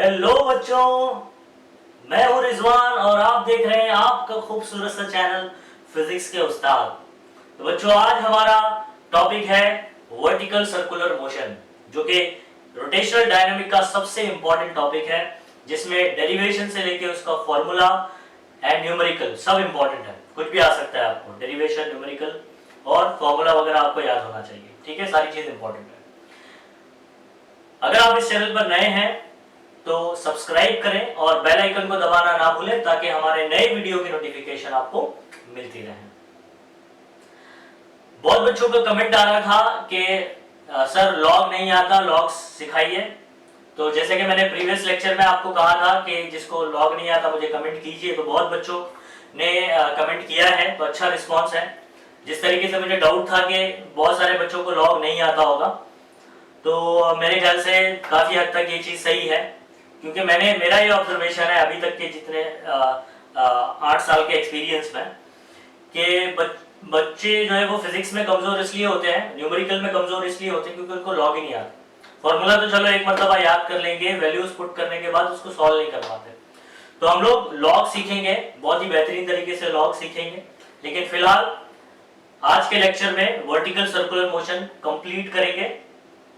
Hello बच्चों, मैं हूं रिजवान और आप देख रहे हैं आपका खूबसूरत सा चैनल फिजिक्स के उस्ताद। तो बच्चों, आज हमारा टॉपिक है वर्टिकल सर्कुलर मोशन, जो कि रोटेशनल डायनामिक का सबसे इंपॉर्टेंट टॉपिक है, जिसमें डेरिवेशन से लेके उसका फॉर्मूला एंड न्यूमेरिकल सब इंपॉर्टेंट है। कुछ भी आ सकता है आपको, डेरिवेशन, न्यूमेरिकल और फॉर्मूला वगैरह आपको याद होना चाहिए। ठीक है, सारी चीज इंपॉर्टेंट है। अगर आप इस चैनल पर नए हैं तो सब्सक्राइब करें और बेल आइकन को दबाना ना भूलें, ताकि हमारे नए वीडियो की नोटिफिकेशन आपको मिलती रहे। बहुत बच्चों का कमेंट आ रहा था कि सर लॉग नहीं आता, लॉग सिखाइए। तो जैसे कि मैंने प्रीवियस लेक्चर में आपको कहा था कि जिसको लॉग नहीं आता मुझे कमेंट कीजिए, तो बहुत बच्चों ने कमेंट किया है, तो अच्छा रिस्पॉन्स है। जिस तरीके से मुझे डाउट था कि बहुत सारे बच्चों को लॉग नहीं आता होगा, तो मेरे ख्याल से काफी हद तक ये चीज सही है, क्योंकि मेरा ये ऑब्जर्वेशन है अभी तक के जितने 8 साल के एक्सपीरियंस में, कि बच्चे जो है वो फिजिक्स में कमजोर इसलिए होते हैं, न्यूमेरिकल में कमजोर इसलिए होते हैं क्योंकि उनको लॉग ही नहीं आता। फॉर्मूला तो चलो एक मरतबा याद कर लेंगे, वैल्यूज पुट करने के बाद उसको सॉल्व नहीं कर पाते। तो हम लोग लॉग सीखेंगे, बहुत ही बेहतरीन तरीके से लॉग सीखेंगे। लेकिन फिलहाल आज के लेक्चर में वर्टिकल सर्कुलर मोशन कंप्लीट करेंगे,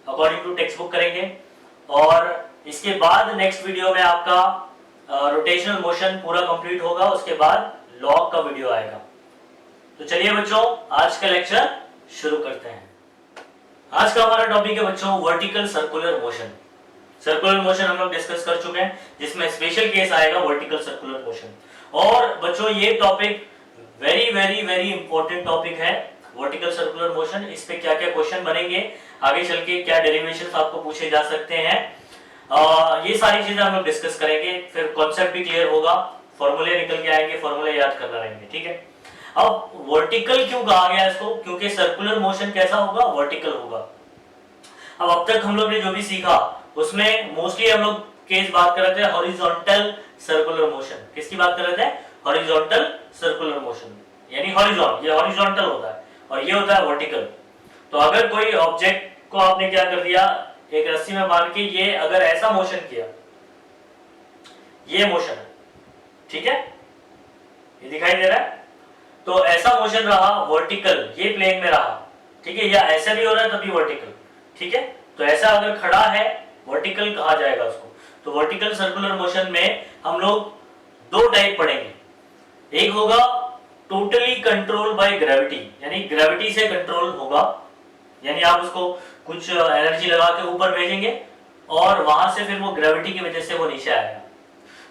अकॉर्डिंग टू टेक्स्ट बुक करेंगे, और इसके बाद नेक्स्ट वीडियो में आपका रोटेशनल मोशन पूरा कंप्लीट होगा, उसके बाद लॉग का वीडियो आएगा। तो चलिए बच्चों, आज का लेक्चर शुरू करते हैं। आज का हमारा टॉपिक है बच्चों vertical circular motion. Circular motion हम लोग डिस्कस कर चुके हैं, जिसमें स्पेशल केस आएगा वर्टिकल सर्कुलर मोशन। और बच्चों ये topic very very very important topic है, वर्टिकल सर्कुलर मोशन। इस पे क्या क्या क्वेश्चन बनेंगे, आगे चल के क्या डेरिवेशंस आपको पूछे जा सकते हैं, ये सारी चीजें हम लोग डिस्कस करेंगे। फिर कॉन्सेप्ट भी क्लियर होगा, फॉर्मूले निकल के आएंगे, फॉर्मूले याद करना रहेंगे। ठीक है, अब वर्टिकल क्यों कहा गया इसको, क्योंकि सर्कुलर मोशन कैसा होगा, वर्टिकल होगा। अब तक हम लोग ने जो भी सीखा उसमें मोस्टली हम लोग केस बात कर रहे थे हॉरिजॉन्टल सर्कुलर मोशन। किसकी बात कर रहे थे, हॉरिजॉन्टल सर्कुलर मोशन, यानी हॉरिजॉन, ये हॉरिजॉन्टल होता है और ये होता है वर्टिकल। तो अगर कोई ऑब्जेक्ट को आपने क्या कर दिया, एक रस्सी में बांध के, ये अगर ऐसा मोशन किया, ये मोशन है, ठीक है, ये दिखाई दे रहा है, तो ऐसा मोशन रहा वर्टिकल, ये प्लेन में रहा, ठीक है, या ऐसा भी हो रहा है तभी वर्टिकल, ठीक है। तो ऐसा अगर खड़ा है वर्टिकल कहा जाएगा उसको। तो वर्टिकल सर्कुलर मोशन में हम लोग दो टाइप पढ़ेंगे। एक होगा टोटली कंट्रोल बाय ग्रेविटी, यानी ग्रेविटी से कंट्रोल होगा, यानी आप उसको कुछ एनर्जी लगा के ऊपर भेजेंगे और वहां से फिर वो ग्रेविटी की वजह से वो नीचे आएगा।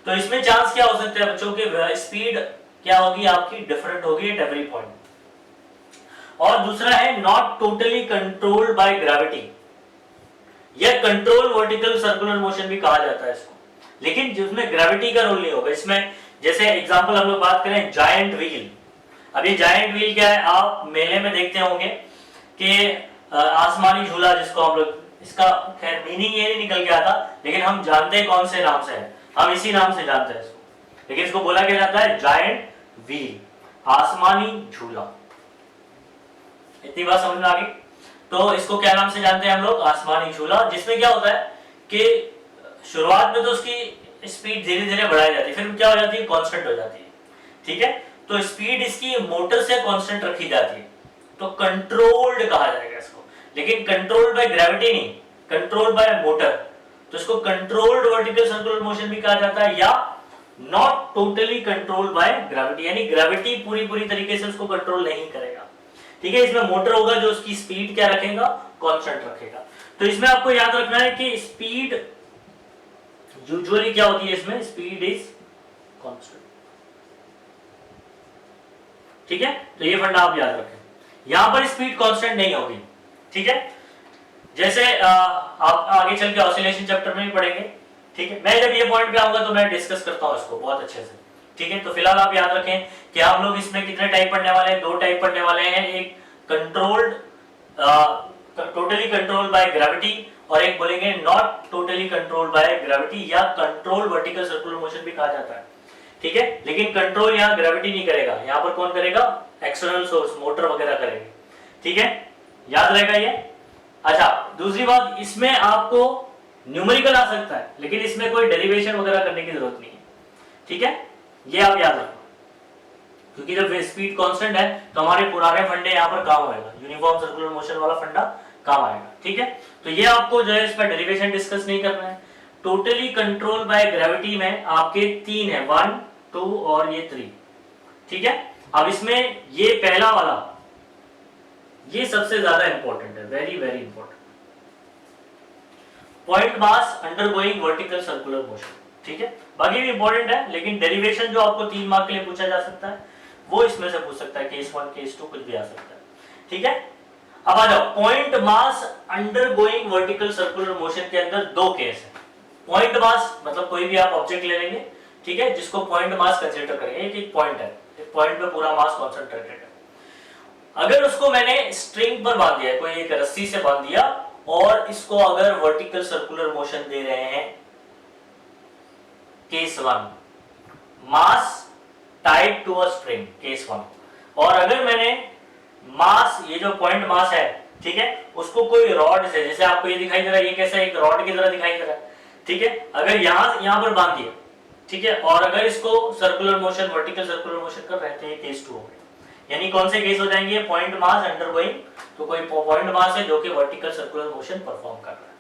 तो इसमें चांस क्या हो सकता है बच्चों के, स्पीड क्या होगी आपकी, डिफरेंट होगी एट एवरी पॉइंट। और दूसरा है not totally controlled by gravity, यह कंट्रोल वर्टिकल सर्कुलर मोशन भी कहा जाता है इसको, लेकिन जिसमें ग्रेविटी का रोल नहीं होगा। इसमें जैसे एग्जांपल हम लोग बात करें जायंट व्हील। अब ये जायंट व्हील क्या है, आप मेले में देखते होंगे कि आसमानी झूला, जिसको हम लोग, इसका खैर मीनिंग ये नहीं निकल के आता, लेकिन हम जानते हैं कौन से नाम से है, हम इसी नाम से जानते हैं इसको, लेकिन इसको बोला क्या जाता है जायंट व्हील, आसमानी झूला। इतनी बात समझ में आ गई। तो इसको क्या नाम से जानते हैं हम लोग, आसमानी झूला, जिसमें क्या होता है कि शुरुआत में तो उसकी स्पीड धीरे धीरे बढ़ाई जाती है, फिर क्या हो जाती है, कांस्टेंट हो जाती है, ठीक है। तो स्पीड इसकी मोटर से कांस्टेंट रखी जाती है, तो कंट्रोल्ड कहा जाएगा इसको, लेकिन कंट्रोल्ड बाय ग्रेविटी नहीं, कंट्रोल्ड बाय मोटर। तो इसको कंट्रोल्ड वर्टिकल सर्कुलर मोशन भी कहा जाता है, या not totally controlled by gravity, यानी ग्रेविटी पूरी तरीके से उसको कंट्रोल नहीं करेगा, ठीक है। इसमें मोटर होगा जो उसकी स्पीड क्या रखेगा, कांस्टेंट रखेगा। तो इसमें आपको याद रखना है कि स्पीड यूजुअली क्या होती है, इसमें स्पीड इज कांस्टेंट, ठीक है। तो ये फंडा आप याद रखें, यहां पर स्पीड कांस्टेंट नहीं होगी, ठीक है। जैसे आप आगे चल के ऑसिलेशन चैप्टर में भी पढ़ेंगे, ठीक है। मैं जब ये पॉइंट पे आऊंगा तो मैं डिस्कस करता हूं इसको बहुत अच्छे से, ठीक है। तो फिलहाल आप याद रखें कि हम लोग इसमें कितने टाइप पढ़ने वाले हैं, दो टाइप पढ़ने वाले हैं, एक controlled, totally controlled by gravity, और एक बोलेंगे not totally controlled by gravity, या कंट्रोल वर्टिकल सर्कुलर मोशन भी कहा जाता है, ठीक है। लेकिन कंट्रोल यहाँ ग्रेविटी नहीं करेगा, यहाँ पर कौन करेगा, एक्सटर्नल सोर्स, मोटर वगैरह करेंगे, ठीक है, याद रहेगा ये। अच्छा, दूसरी बात, इसमें आपको न्यूमेरिकल आ सकता है, लेकिन इसमें कोई डेरिवेशन वगैरह करने की जरूरत नहीं है, ठीक है, ये आप याद रखो, क्योंकि जब स्पीड कांस्टेंट है तो हमारे पुराने फंडे यहाँ पर काम आएगा, यूनिफॉर्म सर्कुलर मोशन वाला फंडा काम आएगा, ठीक है। तो ये आपको जो है इस पर डेरिवेशन डिस्कस नहीं करना है। टोटली कंट्रोल बाय ग्रेविटी में आपके 3 है, 1 2 और ये 3, ठीक है। अब इसमें ये पहला वाला ये सबसे ज्यादा इंपॉर्टेंट है, very very important, point mass undergoing vertical circular motion, ठीक है। बाकी भी इंपॉर्टेंट है, लेकिन डेरिवेशन जो आपको 3 मार्क के लिए पूछा जा सकता है वो इसमें से पूछ सकता है, केस 1 केस 2 कुछ भी आ सकता है, ठीक है। अब आ जाओ, point mass undergoing vertical circular motion के अंदर 2 केस है। पॉइंट मास मतलब कोई भी आप ऑब्जेक्ट ले लेंगे, ठीक है, जिसको पॉइंट मास कंसीडर करेंगे, एक पॉइंट है, एक पॉइंट पे पूरा मास कॉन्सेंट्रेटेड है। अगर उसको मैंने स्ट्रिंग पर बांध दिया, कोई एक रस्सी से बांध दिया, और इसको अगर वर्टिकल सर्कुलर मोशन दे रहे हैं, case 1 mass tied to a string, case 1, और अगर मैंने मास, ये जो पॉइंट मास है, ठीक है, उसको कोई रॉड से, जैसे आपको ये दिखाई दे रहा है, ये कैसा एक रॉड की तरह दिखाई दे रहा है, ठीक है, अगर यहां पर बांध दिया, ठीक है, और अगर इसको circular motion, vertical circular motion कर रहे हैं, तो ये केस 2 हो गया। यानी कौन से केस हो जाएंगे, पॉइंट मास अंडरगोइंग, तो कोई पॉइंट मास है जो कि वर्टिकल सर्कुलर मोशन परफॉर्म कर रहा है,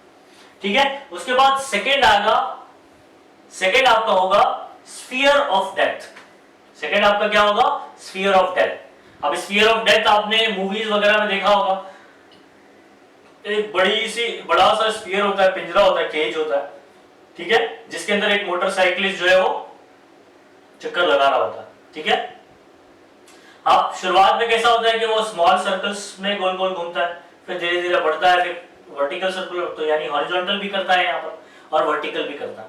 ठीक है। उसके बाद सेकेंड आएगा, सेकेंड आपका होगा स्फीयर ऑफ डेप्थ। सेकेंड आपका क्या होगा, स्फीयर ऑफ डेप्थ। अब स्फीयर ऑफ डेप्थ आपने मूवीज वगैरह में देखा होगा, एक बड़ा सा स्फीयर होता है, पिंजरा होता है, केज होता है, ठीक है, जिसके अंदर एक मोटरसाइकिलिस्ट जो है वो चक्कर लगा रहा होता है, ठीक है। अब शुरुआत में कैसा होता है कि वो स्मॉल सर्कल्स में गोल गोल घूमता है, फिर धीरे धीरे बढ़ता है, फिर वर्टिकल सर्कुलर, तो यानी हॉरिजॉन्टल भी करता है यहाँ पर और वर्टिकल भी करता है।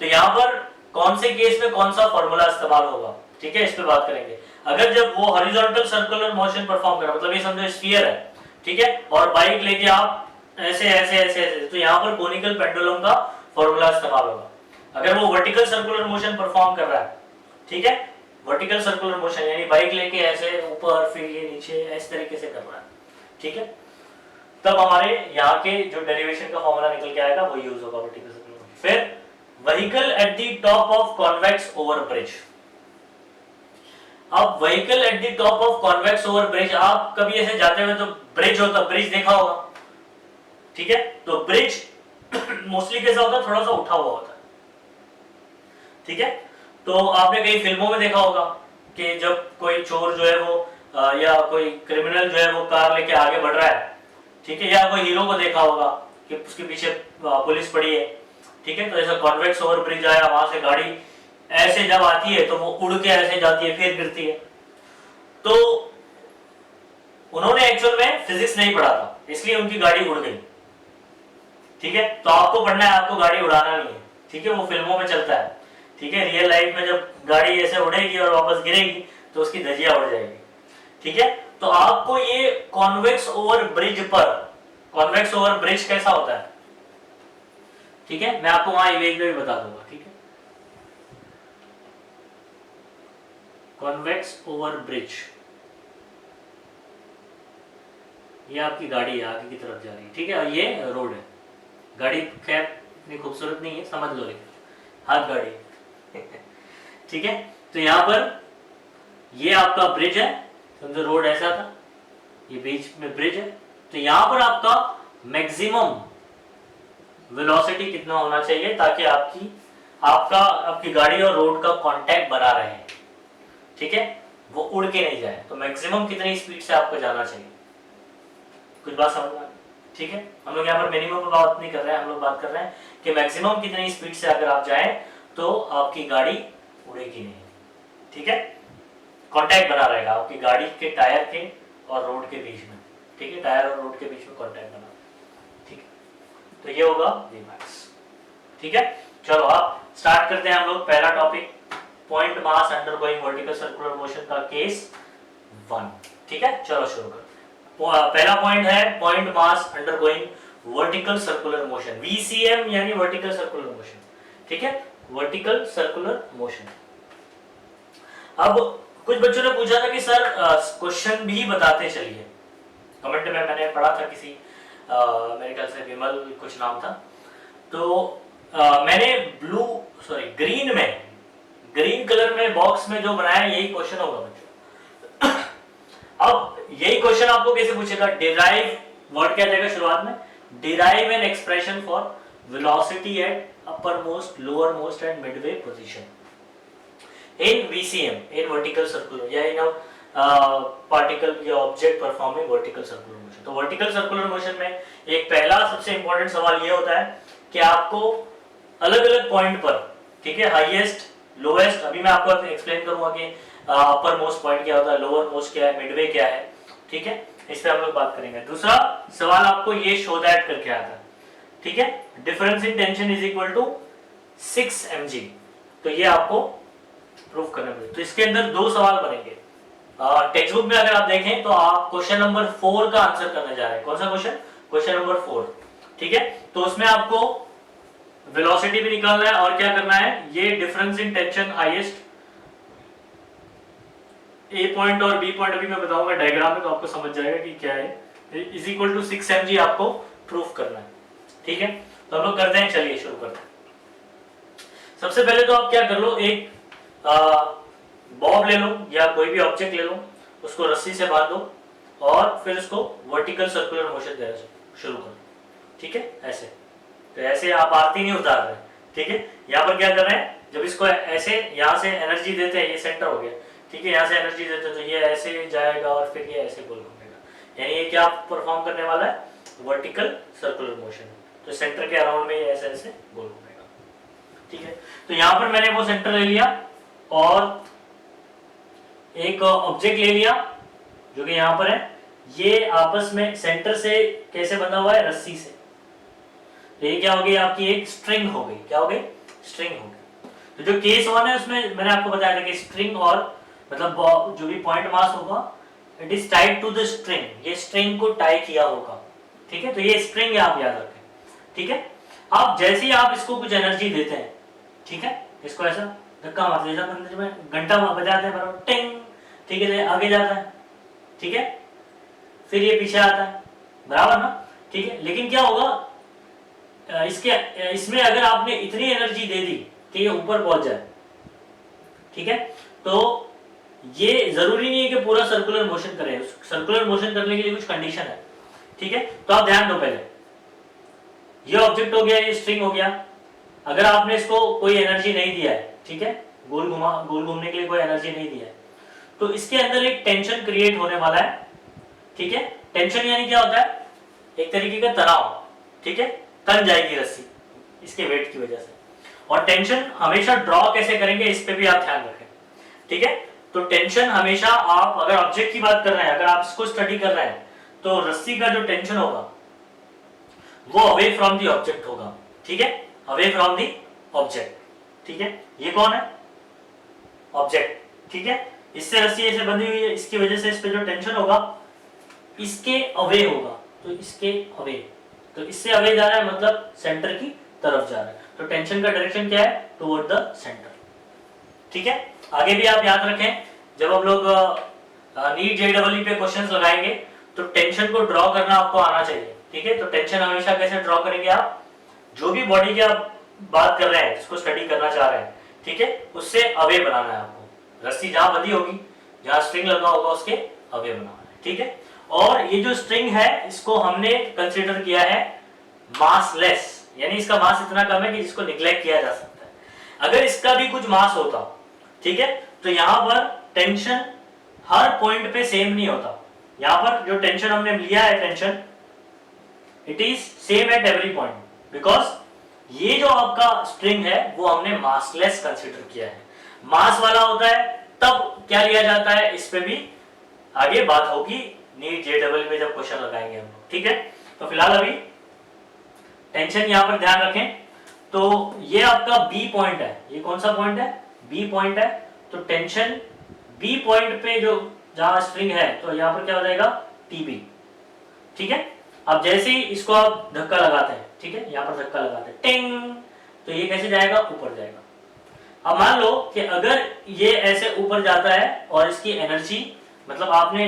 तो यहाँ पर कौन से केस में कौन सा फॉर्मूला इस्तेमाल होगा, ठीक है, इस पे बात करेंगे। अगर जब वो हॉरिजॉन्टल सर्कुलर मोशन परफॉर्म कर रहा है, मतलब ये समझो स्फीयर है, ठीक है, और बाइक लेके आप ऐसे ऐसे ऐसे ऐसे, तो यहाँ पर कोनिकल पेंडुलम का फॉर्मूला इस्तेमाल होगा। अगर वो वर्टिकल सर्कुलर मोशन परफॉर्म कर रहा है, ठीक है, वर्टिकल सर्कुलर मोशन यानी बाइक लेके ऐसे ऊपर फिर ये नीचे इस तरीके से कर रहा है, ठीक है, तब हमारे यहाँ के जो डेरिवेशन का फॉर्मूला निकल के आएगा वो यूज होगा वर्टिकल सर्कुलर मोशन। फिर vehicle at the top of convex over bridge. अब vehicle at the top of convex over bridge, आप कभी ऐसे जाते हुए तो ब्रिज होता, ब्रिज देखा होगा, ठीक है, तो ब्रिज मोस्टली कैसा होता है, थोड़ा सा उठा हुआ होता है, ठीक है। तो आपने कई फिल्मों में देखा होगा कि जब कोई चोर जो है वो या कोई क्रिमिनल जो है वो कार लेके आगे बढ़ रहा है, ठीक है, या कोई हीरो को देखा होगा कि उसके पीछे पुलिस पड़ी है, ठीक है, तो ऐसा कॉन्वेक्स ओवर ब्रिज आया, वहां से गाड़ी ऐसे जब आती है तो वो उड़ के ऐसे जाती है, फिर गिरती है। तो उन्होंने एक्चुअल में फिजिक्स नहीं पढ़ा था, इसलिए उनकी गाड़ी उड़ गई, ठीक है। तो आपको पढ़ना है, आपको गाड़ी उड़ाना नहीं है, ठीक है, वो फिल्मों में चलता है, ठीक है। रियल लाइफ में जब गाड़ी ऐसे उड़ेगी और वापस गिरेगी तो उसकी धज्जियां उड़ जाएगी, ठीक है। तो आपको ये कॉन्वेक्स ओवर ब्रिज पर, कॉन्वेक्स ओवर ब्रिज कैसा होता है, ठीक है, मैं आपको वहां इमेज में भी बता दूंगा, ठीक है। कॉन्वेक्स ओवर ब्रिज, ये आपकी गाड़ी है, आगे की तरफ जा रही है, ठीक है, और ये रोड है। गाड़ी खैर इतनी खूबसूरत नहीं है, समझ लो, लेकिन हाथ गाड़ी ठीक है। तो यहाँ पर ये आपका ब्रिज है, समझो रोड ऐसा था, ये बीच में ब्रिज है, तो यहाँ पर आपका मैक्सिमम वेलोसिटी कितना होना चाहिए ताकि आपकी गाड़ी और रोड का कांटेक्ट बना रहे, ठीक है, वो उड़ के नहीं जाए। तो मैक्सिमम कितनी स्पीड से आपको जाना चाहिए, कुछ बात समझ में, ठीक है। हम लोग यहाँ पर मिनिमम पर बात नहीं कर रहे हैं, हम लोग बात कर रहे हैं कि मैक्सिमम कितनी स्पीड से अगर आप जाएं तो आपकी गाड़ी उड़ेगी नहीं, ठीक है, कांटेक्ट बना रहेगा आपकी गाड़ी के टायर के और रोड के बीच में, ठीक है, टायर और रोड के बीच में कांटेक्ट बना, ठीक है। तो ये होगा Vmax, ठीक है। चलो आप स्टार्ट करते हैं हम लोग पहला topic, point mass undergoing vertical circular motion का केस 1, ठीक है। चलो शुरू कर। पहला पॉइंट है point mass undergoing vertical circular motion, VCM यानी वर्टिकल सर्कुलर मोशन, ठीक है, वर्टिकल सर्कुलर मोशन। अब कुछ बच्चों ने पूछा था कि सर क्वेश्चन भी बताते चलिए, कमेंट में मैंने पढ़ा था किसी मेरे ख्याल से विमल कुछ नाम था, तो मैंने ग्रीन कलर में बॉक्स में जो बनाया यही क्वेश्चन होगा बच्चों। अब यही क्वेश्चन आपको कैसे पूछेगा, डिराइव वर्ड क्या जाएगा शुरुआत में, derive an expression for velocity at upper most, lower most and Midway position in VCM, in vertical circular या इन पार्टिकल या object performing vertical circular motion. तो वर्टिकल सर्कुलर मोशन में एक पहला सबसे इंपॉर्टेंट सवाल ये होता है कि आपको अलग अलग पॉइंट पर, ठीक है, हाईएस्ट लोएस्ट, अभी मैं आपको एक्सप्लेन करूंगा कि अपर मोस्ट पॉइंट क्या होता है, लोअर मोस्ट क्या है, मिडवे क्या है, ठीक है, इस पे हम लोग बात करेंगे। दूसरा सवाल आपको ये शो दैट करके आता है, ठीक है, difference in tension is equal to 6 mg, तो ये आपको प्रूफ करना पड़ेगा। तो इसके अंदर दो सवाल बनेंगे। टेक्स्ट बुक में अगर आप देखें तो आप क्वेश्चन नंबर 4 का आंसर करने जा रहे हैं। कौन सा क्वेश्चन, क्वेश्चन नंबर 4, ठीक है। तो उसमें आपको वेलोसिटी भी निकालना है और क्या करना है, ये difference in tension highest A point और बी पॉइंट अभी मैं बताऊंगा डायग्राम में, तो आपको समझ जाएगा कि क्या है, इज इक्वल टू 6 mg आपको प्रूफ करना है, ठीक है। तो हम लोग करते हैं, चलिए शुरू करते हैं। सबसे पहले तो आप क्या कर लो, एक बॉब ले लो या कोई भी ऑब्जेक्ट ले लो, उसको रस्सी से बांध दो और फिर उसको वर्टिकल सर्कुलर मोशन देना शुरू करो, ठीक है, ऐसे। तो ऐसे आप आरती नहीं उतार रहे, ठीक है। यहाँ पर क्या कर रहे हैं, जब इसको ऐसे यहाँ से एनर्जी देते हैं, ये सेंटर हो गया, ठीक है, यहाँ से एनर्जी देते हैं तो ये ऐसे जाएगा और फिर ये ऐसे गोल घूमेगा, यानी ये क्या परफॉर्म करने वाला है, वर्टिकल सर्कुलर मोशन। तो सेंटर के अराउंड में ये ऐसे ऐसे गोल घूमेगा, ठीक है। तो यहाँ पर मैंने वो सेंटर ले लिया और एक ऑब्जेक्ट ले लिया जो कि यहाँ पर है, ये आपस में सेंटर से कैसे बंधा हुआ है, रस्सी से। तो ये क्या हो गई, आपकी एक स्ट्रिंग हो गई, क्या हो गई, स्ट्रिंग हो गई। तो जो केस 1 है उसमें मैंने आपको बताया था कि स्ट्रिंग और मतलब जो भी पॉइंट मास होगा, it is tied to the string, ये स्ट्रिंग को टाई किया होगा, ठीक है। तो ये स्ट्रिंग है, आप याद रखें, ठीक है। अब जैसे ही आप इसको कुछ एनर्जी देते हैं, ठीक है, इसको ऐसा धक्का मारते हैं, जैसा घंटा बजाते हैं बराबर टिंग, ठीक है, आगे जाता है, ठीक है, फिर ये पीछे आता है, बराबर ना, ठीक है। लेकिन क्या होगा, इसमें अगर आपने इतनी एनर्जी दे दी कि ये ऊपर पहुंच जाए, ठीक है, तो ये जरूरी नहीं है कि पूरा सर्कुलर मोशन करे, सर्कुलर मोशन करने के लिए कुछ कंडीशन है, ठीक है। तो आप ध्यान दो, पहले ये ऑब्जेक्ट हो गया, ये स्ट्रिंग हो गया, अगर आपने इसको कोई एनर्जी नहीं दिया है, ठीक है, गोल घूमने के लिए कोई एनर्जी नहीं दिया है, तो इसके अंदर एक टेंशन क्रिएट होने वाला है, ठीक है। टेंशन यानी क्या होता है, एक तरीके का तनाव, ठीक है, तन जाएगी रस्सी इसके वेट की वजह से। और टेंशन हमेशा ड्रॉ कैसे करेंगे, इस पे भी आप ध्यान रखें, ठीक है। तो टेंशन हमेशा, आप अगर ऑब्जेक्ट की बात कर रहे हैं, अगर आप इसको स्टडी कर रहे हैं, तो रस्सी का जो टेंशन होगा वो अवे फ्रॉम दी ऑब्जेक्ट होगा, ठीक है, अवे फ्रॉम दी ऑब्जेक्ट, ठीक है। ये कौन है, ऑब्जेक्ट, ठीक है। इससे रस्सी ऐसे बंधी हुई है, इसकी वजह से इस पे जो टेंशन होगा इसके अवे होगा, तो इसके अवे, तो इससे अवे जा रहा है, मतलब सेंटर की तरफ जा रहा है। तो टेंशन का डायरेक्शन क्या है, टुवर्ड द सेंटर, ठीक है। आगे भी आप याद रखें, जब हम लोग नीट जेईई पे क्वेश्चंस लगाएंगे तो टेंशन को ड्रॉ करना आपको आना चाहिए, ठीक है। तो टेंशन हमेशा कैसे ड्रॉ करेंगे, आप जो भी बॉडी की आप बात कर रहे हैं, जिसको स्टडी करना चाह रहे हैं, ठीक है, उससे अवे बनाना है आपको। रस्सी जहां बंधी होगी, जहां स्ट्रिंग लगा होगा, उसके अवे बनाना है, ठीक है। और ये जो स्ट्रिंग है, इसको हमने कंसीडर किया है मासलेस, यानी इसका मास इतना कम है कि जिसको निग्लेक्ट किया जा सकता है। अगर इसका भी कुछ मास होता, ठीक है, तो यहां पर टेंशन हर पॉइंट पे सेम नहीं होता। यहां पर जो टेंशन हमने लिया है, tension it is same at every point, because ये जो आपका स्ट्रिंग है वो हमने मासलेस कंसीडर किया है। मास वाला होता है तब क्या लिया जाता है, इस पे भी आगे बात होगी नीट जेईई में जब क्वेश्चन लगाएंगे हम लोग, ठीक है। तो फिलहाल अभी टेंशन यहां पर ध्यान रखें। तो ये आपका बी पॉइंट है, ये कौन सा पॉइंट है, बी पॉइंट है। तो टेंशन बी पॉइंट पे जो जहां स्ट्रिंग है, तो यहां पर क्या हो जाएगा, टीबी, ठीक है। अब जैसे ही इसको आप धक्का लगाते हैं, ठीक है, यहां पर धक्का लगाते हैं टिंग, तो ये कैसे जाएगा, ऊपर जाएगा। अब मान लो कि अगर ये ऐसे ऊपर जाता है और इसकी एनर्जी, मतलब आपने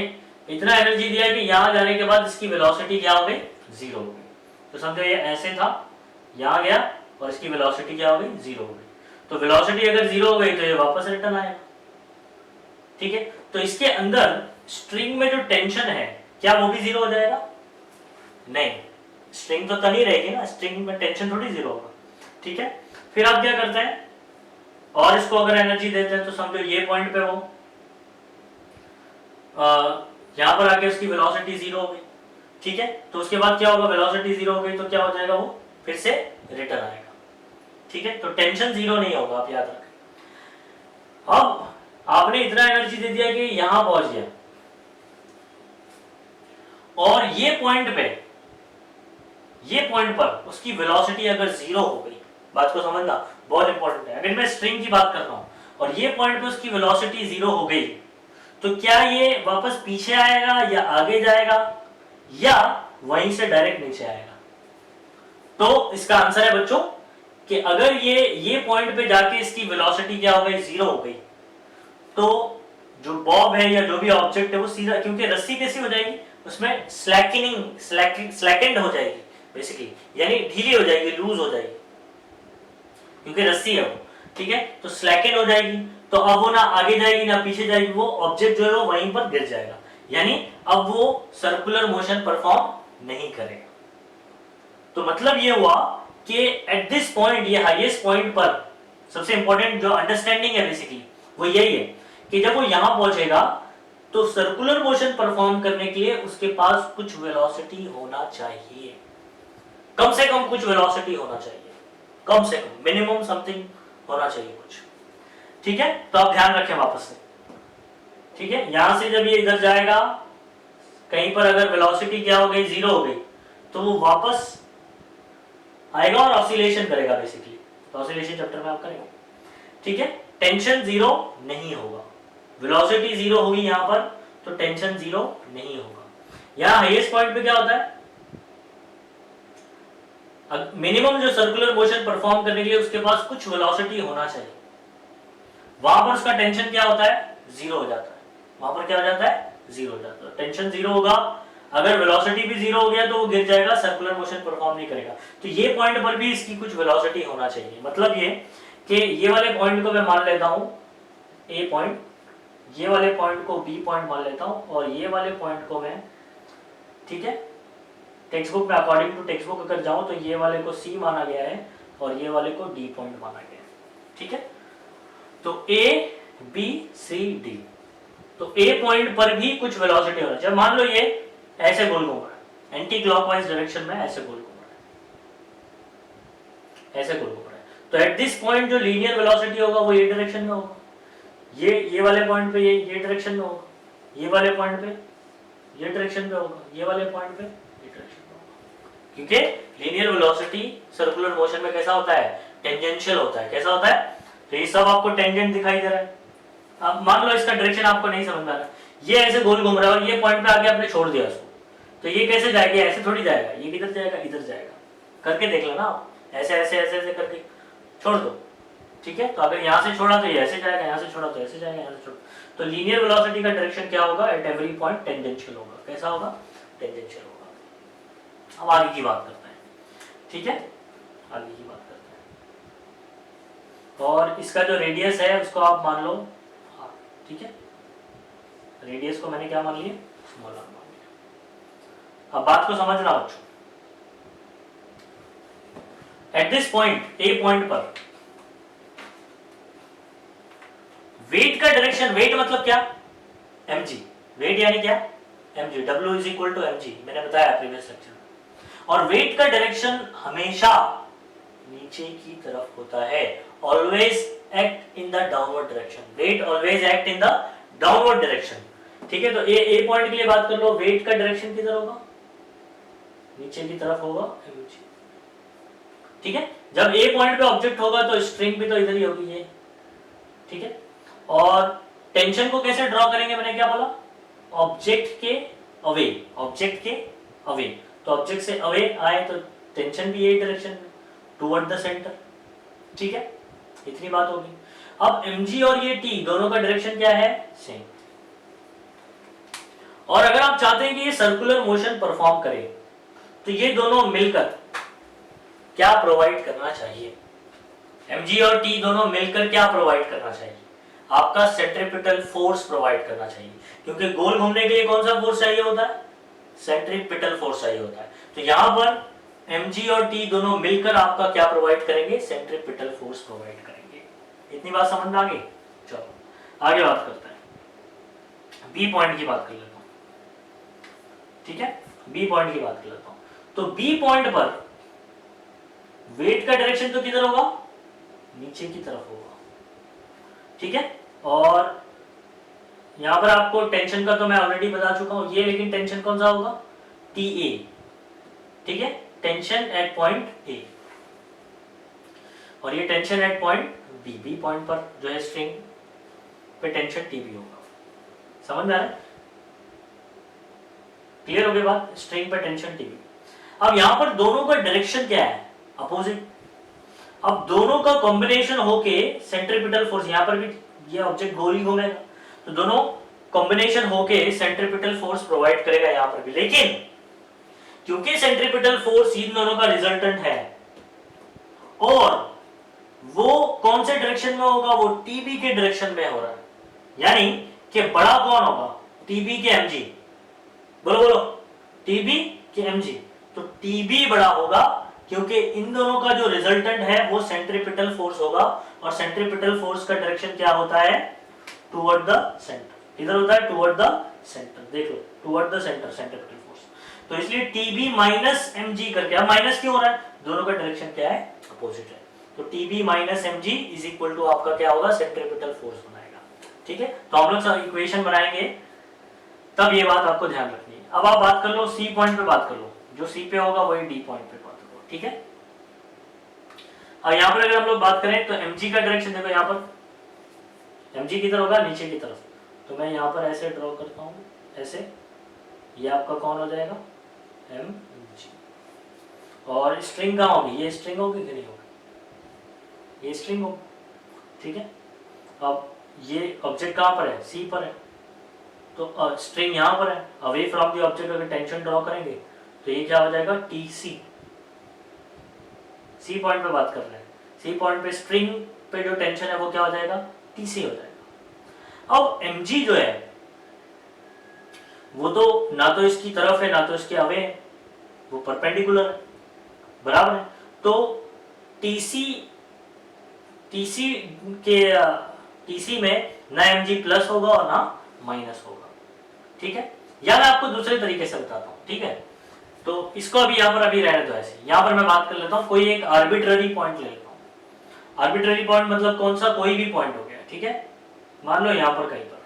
इतना एनर्जी दिया कि यहां जाने के बाद इसकी वेलोसिटी क्या हो गई, 0 हो गई। तो समझो ये ऐसे था यहाँ गया और इसकी वेलोसिटी क्या हो गई, जीरो हो गई। तो वेलोसिटी अगर जीरो हो गई तो ये वापस रिटर्न आएगा। ठीक है, तो इसके अंदर स्ट्रिंग में जो टेंशन है क्या वो भी जीरो हो जाएगा? नहीं, स्ट्रिंग तो तनी रहेगी ना, स्ट्रिंग में टेंशन थोड़ी जीरो होगा। ठीक है, फिर आप क्या करते हैं, और इसको अगर एनर्जी देते हैं तो समझो ये पॉइंट पे वो यहां पर आके उसकी वेलोसिटी जीरो हो गई। ठीक है, तो उसके बाद क्या होगा, वेलोसिटी जीरो हो गई तो क्या हो जाएगा, वो फिर से रिटर्न आएगा। ठीक है, तो टेंशन जीरो नहीं होगा, आप याद रखें। अब आपने इतना एनर्जी दे दिया कि यहां पहुंच गया, और ये पॉइंट पर उसकी वेलोसिटी अगर जीरो हो गई, बात को समझना बहुत इंपॉर्टेंट है। अगर मैं स्ट्रिंग की बात कर रहा हूं और ये पॉइंट पे उसकी वेलोसिटी जीरो हो गई, तो क्या ये वापस पीछे आएगा या आगे जाएगा या वहीं से डायरेक्ट नीचे आएगा? तो इसका आंसर है बच्चों कि अगर ये पॉइंट पे जाके इसकी वेलोसिटी क्या हो गई, जीरो हो गई, तो जो बॉब है या जो भी ऑब्जेक्ट है वो सीधा, क्योंकि रस्सी कैसी हो जाएगी, उसमें स्लैकेंड हो जाएगी बेसिकली, यानी ढीली हो जाएगी, लूज हो जाएगी, क्योंकि रस्सी है वो। ठीक है, तो स्लैकेंड हो जाएगी, तो अब वो ना आगे जाएगी ना पीछे जाएगी, वो ऑब्जेक्ट जो है वो वहीं पर गिर जाएगा, यानी अब वो सर्कुलर मोशन परफॉर्म नहीं करेगा। तो मतलब ये हुआ कि एट दिस पॉइंट, ये हाईएस्ट पॉइंट पर, सबसे इंपॉर्टेंट जो अंडरस्टैंडिंग है बेसिकली वो यही है कि जब वो यहां पहुंचेगा तो सर्कुलर मोशन परफॉर्म करने के लिए उसके पास कुछ वेलोसिटी होना चाहिए, कम से कम कुछ वेलोसिटी होना चाहिए, कम से कम मिनिमम समथिंग होना चाहिए कुछ। ठीक है, तो आप ध्यान रखें वापस से। ठीक है, यहां से जब ये इधर जाएगा, कहीं पर अगर वेलोसिटी क्या हो गई, जीरो हो गई, तो वो वापस आएगा और ऑसिलेशन करेगा बेसिकली। तो ऑसिलेशन चैप्टर में आप करेंगे। ठीक है, टेंशन जीरो नहीं होगा, वेलोसिटी जीरो होगी यहां पर, तो टेंशन जीरो नहीं होगा। यहां हाईएस्ट पॉइंट पे क्या होता है, मिनिमम जो सर्कुलर मोशन परफॉर्म करने के लिए उसके पास कुछ वेलोसिटी होना चाहिए, वहां पर उसका टेंशन क्या होता है, जीरो हो जाता है। वहां पर क्या हो जाता है, जीरो हो जाता है, टेंशन जीरो होगा। अगर वेलोसिटी भी जीरो हो गया तो वो गिर जाएगा, सर्कुलर मोशन परफॉर्म नहीं करेगा। तो ये पॉइंट पर भी इसकी कुछ वेलोसिटी होना चाहिए। मतलब ये कि ये वाले पॉइंट को मैं मान लेता हूं ए पॉइंट, ये वाले पॉइंट को बी पॉइंट मान लेता हूं, और ये वाले पॉइंट को मैं, ठीक है, टेक्स्ट बुक में अकॉर्डिंग टू टेक्स्ट बुक अगर जाऊं तो ये वाले को सी माना गया है और ये वाले को डी पॉइंट माना गया है। ठीक है, तो ए बी सी डी, तो ए पॉइंट पर भी कुछ वेलोसिटी होना चाहिए। मान लो ये ऐसे गोल घूम रहा है, एंटी क्लॉकवाइज डायरेक्शन में ऐसे गोल घूम रहा है, ऐसे गोल घूम रहा है, तो एट दिस पॉइंट जो लीनियर वेलोसिटी होगा वो ये डायरेक्शन में होगा, ये वाले पॉइंट पे ये डायरेक्शन में होगा, ये वाले पॉइंट पे ये डायरेक्शन में होगा, ये वाले पॉइंट पे ये डायरेक्शन में होगा, क्योंकि लीनियर वेलोसिटी सर्कुलर मोशन में कैसा होता है, टेंजेंशियल होता है। कैसा होता है, तो ये सब आपको टेंजेंट दिखाई दे रहा है। अब मान लो इसका डायरेक्शन आपको नहीं समझ में आ रहा, ये ऐसे गोल घूम रहा है और ये पॉइंट पे आके आपने छोड़ दिया उसको, तो ये कैसे जाएगा, ऐसे थोड़ी जाएगा, ये किधर जाएगा, इधर जाएगा। करके देख लो ना आप, ऐसे ऐसे ऐसे ऐसे करके छोड़ दो। ठीक है, तो अगर यहाँ से छोड़ा तो ये ऐसे जाएगा, यहाँ से छोड़ा तो ऐसे जाएगा, यहाँ से छोड़ा, तो लीनियर वेलोसिटी का डायरेक्शन क्या होगा, एट एवरी पॉइंट टेंजेंशियल होगा। कैसा होगा, टेंजेंशियल होगा। अब आगे की बात करते हैं। ठीक है, आगे की बात करते हैं, और इसका जो रेडियस है उसको आप मान लो, ठीक है, रेडियस को मैंने क्या मान लिया, स्मॉल आर मान लिया। अब बात को समझना बच्चों, at this point, A point पर वेट का डायरेक्शन, वेट मतलब क्या, mg, वेट यानी क्या, mg, w is equal to mg, मैंने बताया प्रीवियस लेक्चर में। और वेट का डायरेक्शन हमेशा नीचे की तरफ होता है, always act in the downward direction, weight always act in the downward direction. ठीक है, तो ए पॉइंट के लिए बात कर लो, वेट का डायरेक्शन किधर होगा, नीचे की तरफ होगा, mg। ठीक है, जब ए पॉइंट पे ऑब्जेक्ट होगा तो स्ट्रिंग भी तो इधर ही होगी ये। ठीक है, और टेंशन को कैसे ड्रॉ करेंगे, मैंने क्या बोला, ऑब्जेक्ट के अवे, ऑब्जेक्ट के अवे, तो ऑब्जेक्ट से अवे आए तो टेंशन भी यही डायरेक्शन में, टुवर्ड द सेंटर। ठीक है, इतनी बात होगी। अब mg और ये t दोनों का डायरेक्शन क्या है, सेम। और अगर आप चाहते हैं कि ये सर्कुलर मोशन परफॉर्म करे तो ये दोनों मिलकर क्या प्रोवाइड करना चाहिए, mg और t दोनों मिलकर क्या प्रोवाइड करना चाहिए, आपका सेंट्रीपिटल फोर्स प्रोवाइड करना चाहिए, क्योंकि गोल घूमने के लिए कौन सा फोर्स चाहिए होता है, सेंट्रीपिटल फोर्स चाहिए होता है। तो यहां पर mg और t दोनों मिलकर आपका क्या प्रोवाइड करेंगे, सेंट्रीपिटल फोर्स प्रोवाइड करेंगे। इतनी बात समझ में आ गई। चलो आगे बात करते हैं, बी पॉइंट की बात कर लेता हूं, ठीक है, बी पॉइंट की बात कर लेता हूं। तो बी पॉइंट पर वेट का डायरेक्शन तो किधर होगा, नीचे की तरफ होगा, ठीक है। और यहां पर आपको टेंशन का तो मैं ऑलरेडी बता चुका हूं ये, लेकिन टेंशन कौन सा होगा, टी ए, ठीक है, टेंशन एट पॉइंट ए, और ये tension at point B, B point पर जो है स्ट्रिंग पे टेंशन टी बी होगा। समझ में आ रहा है, क्लियर हो गई बात, स्ट्रिंग पे टेंशन टी बी। अब यहां पर दोनों का डायरेक्शन क्या है, अपोजिट। अब दोनों का कॉम्बिनेशन होके सेंट्रीपिटल फोर्स, यहां पर भी ये ऑब्जेक्ट गोल ही घूमेगा, तो दोनों कॉम्बिनेशन होके सेंट्रीपिटल फोर्स प्रोवाइड करेगा यहां पर भी। लेकिन क्योंकि सेंट्रीपिटल फोर्स इन दोनों का रिजल्टेंट है और वो कौन से डायरेक्शन में होगा, वो टीबी के डायरेक्शन में हो रहा है, यानी कि बड़ा कौन होगा, टीबी के एमजी, बोलो बोलो, टीबी के एमजी। तो टीबी बड़ा होगा क्योंकि इन दोनों का जो रिजल्टेंट है वो सेंट्रीपिटल फोर्स होगा, और सेंट्रीपिटल फोर्स का डायरेक्शन क्या होता है, टुवर्ड द सेंटर। इधर होता है टुवर्ड द सेंटर, देख लो, toward the centre centripetal force. तो इसलिए टीबी माइनस एमजी करके, अब माइनस क्यों हो रहा है, दोनों का डायरेक्शन क्या है, अपोजिट है। तो TB minus MG is equal to आपका क्या होगा, सेंट्रीपिटल फोर्स बनाएगा, ठीक है। तो हम लोग इक्वेशन बनाएंगे तब ये बात आपको ध्यान रखनी है। अब आप बात कर लो सी पॉइंट पे, बात कर लो, जो सी पे होगा वही डी पॉइंट पे बात करो, ठीक है। अब यहाँ पर अगर हम लोग बात करें तो mg का डायरेक्शन देखो, यहाँ पर mg किधर होगा, नीचे की तरफ। तो मैं यहाँ पर ऐसे ड्रॉ करता हूँ, ऐसे, ये आपका कौन हो जाएगा, mg। और स्ट्रिंग कहाँ होगी, ये स्ट्रिंग होगी कि नहीं होगी, ये स्ट्रिंग होगी, ठीक है। अब ये ऑब्जेक्ट कहाँ पर है, सी पर है, तो स्ट्रिंग यहाँ पर है, अवे फ्रॉम द ऑब्जेक्ट अगर टेंशन ड्रॉ करेंगे तो ये क्या हो जाएगा, टी सी। सी पॉइंट पे बात कर रहे हैं, सी पॉइंट पे स्ट्रिंग पे जो टेंशन है वो क्या हो जाएगा, टी सी हो जाएगा। अब mg जो है वो तो ना तो इसकी तरफ है ना तो इसके अवे है, वो परपेंडिकुलर है, बराबर है। तो टीसी में ना mg प्लस होगा और ना माइनस होगा, ठीक है। या मैं आपको दूसरे तरीके से बताता हूँ, ठीक है। तो इसको अभी यहाँ पर अभी रहने दो ऐसे, यहाँ पर मैं बात कर लेता हूँ, कोई एक आर्बिट्ररी पॉइंट ले लेता हूँ। आर्बिट्ररी पॉइंट मतलब कौन सा, कोई भी पॉइंट हो गया, ठीक है। मान लो यहाँ पर कहीं पर,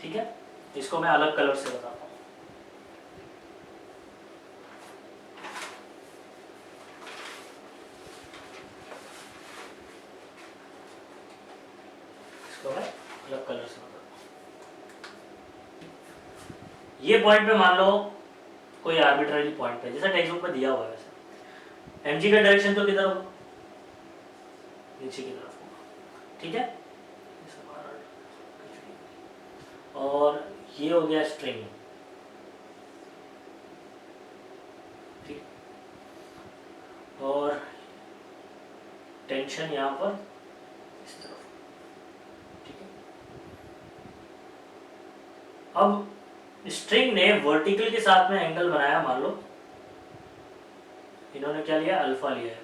ठीक है। इसको मैं अलग कलर से बताता हूँ। इसको मैं अलग कलर से बताता हूँ। ये पॉइंट पे मान लो कोई आर्बिट्ररी पॉइंट पे, जैसा टेक्स्ट बुक में दिया हुआ है वैसे, mg का डायरेक्शन तो किधर होगा, नीचे की तरफ होगा, ठीक है। और ये हो गया स्ट्रिंग, ठीक, और टेंशन यहाँ पर इस तरफ, ठीक है। अब स्ट्रिंग ने वर्टिकल के साथ में एंगल बनाया, मान लो इन्होंने क्या लिया, अल्फा लिया है,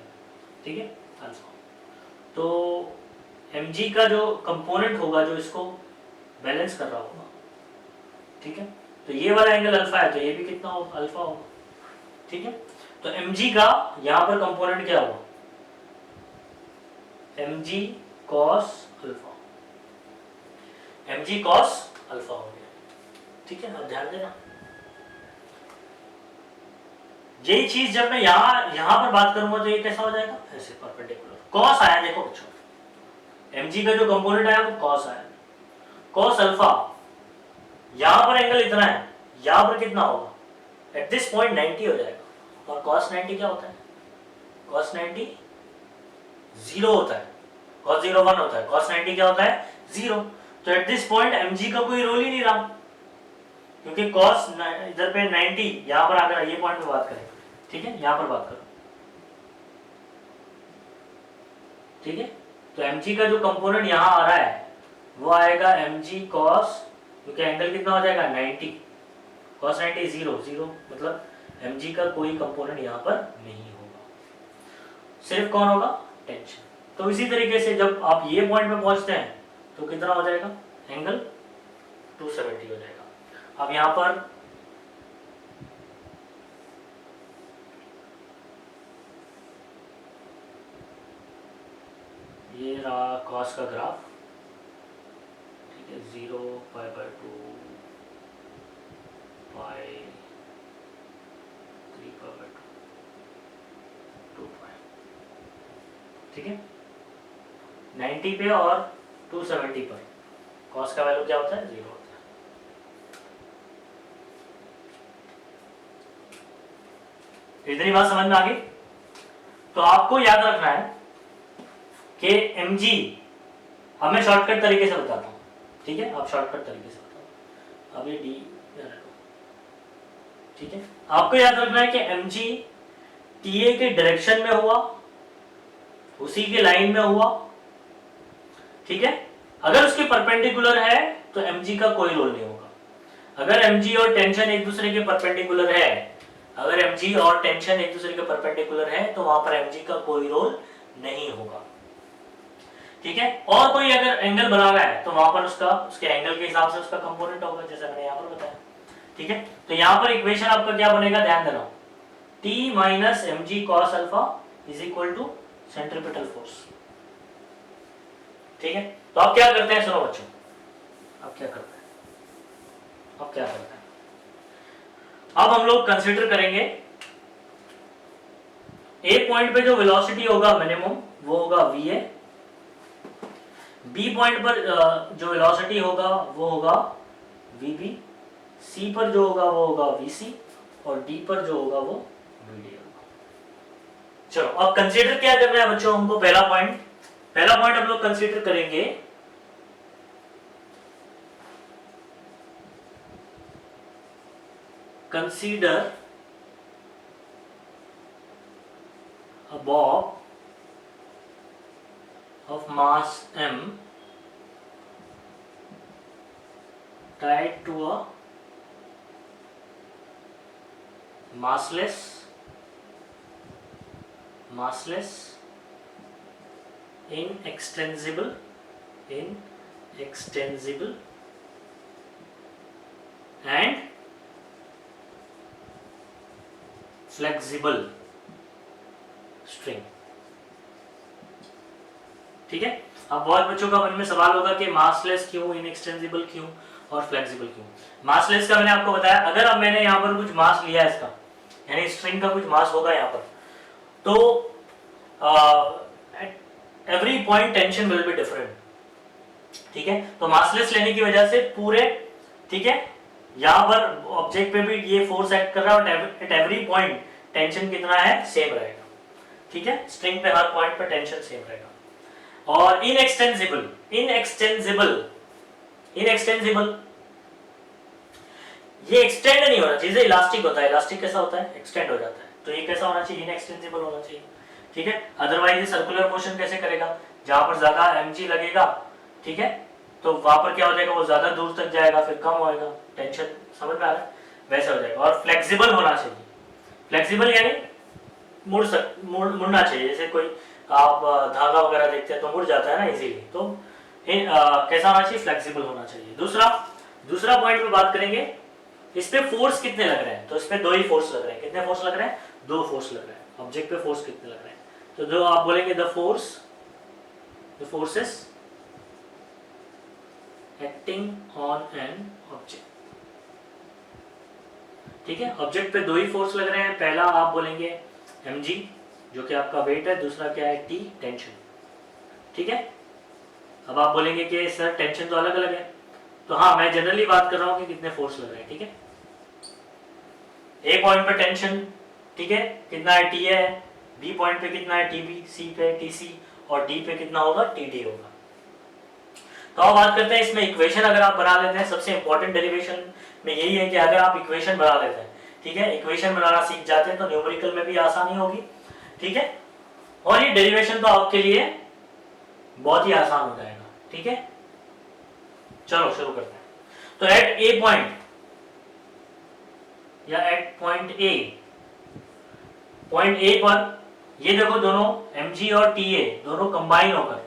ठीक है, अल्फा। तो mg का जो कंपोनेंट होगा जो इसको बैलेंस कर रहा होगा, ठीक है। तो ये वाला एंगल अल्फा है, तो ये भी कितना होगा, अल्फा होगा, ठीक है। तो mg का यहां पर कंपोनेंट क्या होगा, mg cos alpha, mg cos alpha हो गया, ठीक है। अब ध्यान देना, यही चीज जब मैं यहां पर बात करूंगा तो ये कैसा हो जाएगा, ऐसे परपेंडिकुलर। cos आया, देखो बच्चों, mg का जो कंपोनेंट आया वो cos आया, cos अल्फा, यहां पर एंगल इतना है, यहां पर कितना होगा, एट दिस पॉइंट 90 हो जाएगा। और cos 90 क्या होता है, cos 90 0 होता है, cos 0 1 होता है, cos 90 क्या होता है, 0। तो एट दिस पॉइंट mg का कोई रोल ही नहीं रहा, क्योंकि cos इधर पे 90, यहां पर अगर ये पॉइंट पे बात करें, ठीक है, यहां पर बात करो, ठीक है। तो mg का जो कंपोनेंट यहाँ आ रहा है वो आएगा mg cos, क्योंकि एंगल कितना हो जाएगा 90, cos 90 0 0, मतलब mg का कोई कंपोनेंट यहाँ पर नहीं होगा, सिर्फ कौन होगा, टेंशन। तो इसी तरीके से जब आप ये पॉइंट पे पहुंचते हैं तो कितना हो जाएगा, एंगल 270 हो जाएगा। अब यहाँ पर ये रहा कॉस का ग्राफ, ठीक है, 0 π/2 पाई 3 π/2 2 पाई, ठीक है। 90 पे और 270 पर कॉस का वैल्यू क्या होता है, 0 होता है। इतनी बात समझ में आ गई। तो आपको याद रखना है कि mg, अब मैं शॉर्टकट तरीके से बताता हूँ, ठीक है, आप शॉर्टकट तरीके से बताओ। अब ये d, ठीक है, आपको याद रखना है कि mg TA के डायरेक्शन में हुआ, उसी के लाइन में हुआ, ठीक है। अगर उसके परपेंडिकुलर है तो mg का कोई रोल नहीं होगा। अगर mg और टेंशन एक दूसरे के परपेंडिकुलर है, अगर mg और टेंशन एक दूसरे के परपेंडिकुलर है तो वहां पर mg का कोई रोल नहीं होगा, ठीक है। और कोई अगर एंगल बना रहा है तो वहां पर उसके एंगल के हिसाब से उसका कंपोनेंट होगा, जैसा मैंने यहाँ पर बताया, ठीक है। तो यहाँ पर इक्वेशन आपका क्या बनेगा, ध्यान देना, T minus mg cos alpha is equal to centripetal force, ठीक है। तो आप क्या करते हैं, सुनो बच्चों, अब क्या करते हैं, अब हम लोग कंसीडर करेंगे ए पॉइंट पे जो वेलोसिटी होगा मिनिमम वो होगा va, बी पॉइंट पर जो वेलोसिटी होगा वो होगा vb, सी पर जो होगा वो होगा vc, और डी पर जो होगा वो vd होगा। चलो अब कंसीडर क्या करना है बच्चों, हमको पहला पॉइंट हम लोग कंसीडर करेंगे consider a bob of mass m tied to a massless inextensible and flexible string, ठीक है। अब बहुत बच्चों का मन में सवाल होगा कि मासलेस क्यों, इनएक्सटेंसिबल क्यों और फ्लेक्सिबल क्यों। मासलेस का मैंने आपको बताया, अगर अब मैंने यहाँ पर कुछ मास लिया है इसका, यानी स्ट्रिंग का कुछ मास होगा यहाँ पर, तो every point tension will be different, ठीक है। तो मासलेस लेने की वजह से पूरे, ठीक है, यहाँ पर ऑब्जेक्ट पे भी ये फोर्स एक्ट कर रहा है और एट एवरी पॉइंट टेंशन कितना है, सेम रहेगा, ठीक है। स्ट्रिंग पे हर पॉइंट पे टेंशन सेम रहेगा। और इनएक्सटेंसिबल ये एक्सटेंड नहीं होना चाहिए, इलास्टिक होता है, इलास्टिक कैसा होता है, एक्सटेंड हो जाता है, तो ये कैसा होना चाहिए, इनएक्सटेंसिबल होना चाहिए, ठीक है। अदरवाइज ये सर्कुलर मोशन कैसे करेगा, जहां पर ज्यादा mg लगेगा, ठीक है, तो वहां पर क्या हो जाएगा, वो ज्यादा दूर तक जाएगा, फिर कम होएगा, टेंशन, समझ में आ रहा है, वैसे हो जाएगा। और फ्लेक्सिबल होना चाहिए, फ्लेक्सिबल यानी मुड़ना चाहिए, जैसे कोई आप धागा वगैरह देखते हैं तो मुड़ जाता है ना इजीली, तो कैसा होना चाहिए, फ्लेक्सिबल होना चाहिए। दूसरा पॉइंट पे बात करेंगे, इस पे फोर्स कितने लग रहे हैं, तो इस पे दो ही फोर्स लग रहे हैं। कितने फोर्स लग रहे हैं, दो फोर्स लग रहे हैं। ऑब्जेक्ट पे फोर्स कितने लग रहे हैं, तो जो आप बोलेंगे the forces acting on an object, ठीक है। ऑब्जेक्ट पे दो ही फोर्स लग रहे हैं, पहला आप बोलेंगे mg जो कि आपका वेट है, दूसरा क्या है, t टेंशन, ठीक है। अब आप बोलेंगे कि सर टेंशन तो अलग अलग है, तो हाँ मैं जनरली बात कर रहा हूँ कि कितने फोर्स लग रहे हैं, ठीक है। ए पॉइंट पे टेंशन, ठीक है, कितना है, t है, बी पॉइंट पे कितना है, tb, सी पे tc, और डी पे कितना होगा, td होगा। तो अब बात करते हैं इसमें इक्वेशन अगर आप बना लेते हैं, सबसे इंपॉर्टेंट डेरिवेशन में यही है कि अगर आप इक्वेशन बना लेते हैं, ठीक है, इक्वेशन बनाना सीख जाते हैं तो न्यूमेरिकल में भी आसानी होगी, ठीक है। और ये डेरिवेशन तो आपके लिए बहुत ही आसान हो जाएगा। ठीक है, चलो शुरू करते हैं। तो एट ए पॉइंट या एट पॉइंट ए पर ये देखो दोनों mg और ta दोनों कंबाइन होकर,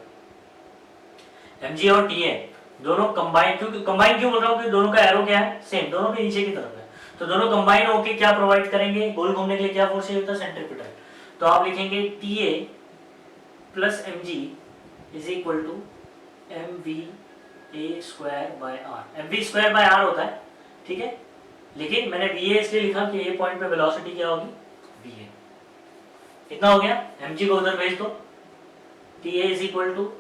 mg और ta दोनों कंबाइन, क्योंकि कंबाइन क्यों बोल रहा हूँ कि दोनों का एरो क्या है, सेम, दोनों के नीचे की तरफ है। तो दोनों कंबाइन होकर क्या प्रोवाइड करेंगे, गोल घूमने के लिए क्या फोर्स चाहिए होता है, सेंट्रीपिटल। तो आप लिखेंगे ta plus mg is equal to mva square by R. mv square by R होता है, ठीक है, लेकिन मैंने va इसलिए लिखा कि ए पॉइंट पे वेलोसिटी क्या होगी, va। इतना हो गया, mg को उधर भेज दो, ta is equal to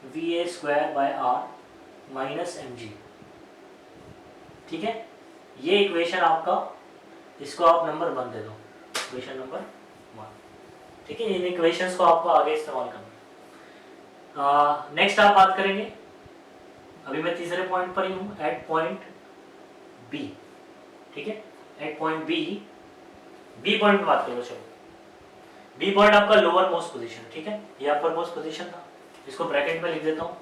mva square by R minus mg। ठीक है, ये इक्वेशन आपका, इसको आप नंबर 1 दे दो, इक्वेशन नंबर 1। ठीक है, इन इक्वेशंस को आपको आगे इस्तेमाल करना। नेक्स्ट आप बात करेंगे, अभी मैं तीसरे पॉइंट पर ही हूँ, एट पॉइंट बी। ठीक है, एट पॉइंट बी पॉइंट में बात करो। चलो, बी पॉइंट आपका लोअर मोस्ट पोजीशन, ठीक है, ये अपर मोस्ट पोजीशन था, इसको ब्रैकेट में लिख देता हूँ,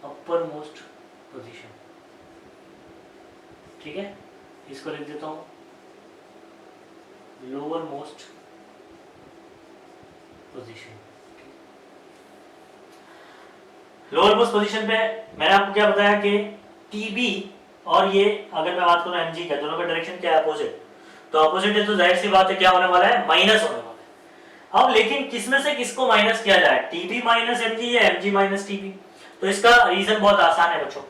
अपर मोस्ट पोजीशन। ठीक है, इसको लिख देता हूँ lower most position. Lower most position पे मैंने आपको क्या बताया कि टीबी और ये, अगर मैं बात करूं एमजी का, दोनों का डायरेक्शन क्या है, अपोजिट। तो अपोजिट है तो जाहिर सी बात है क्या होने वाला है, माइनस होने वाला है। अब लेकिन किसमें से किसको माइनस किया जाए, टीबी माइनस एमजी या एमजी माइनस टीबी? तो इसका रीजन बहुत आसान है बच्चों,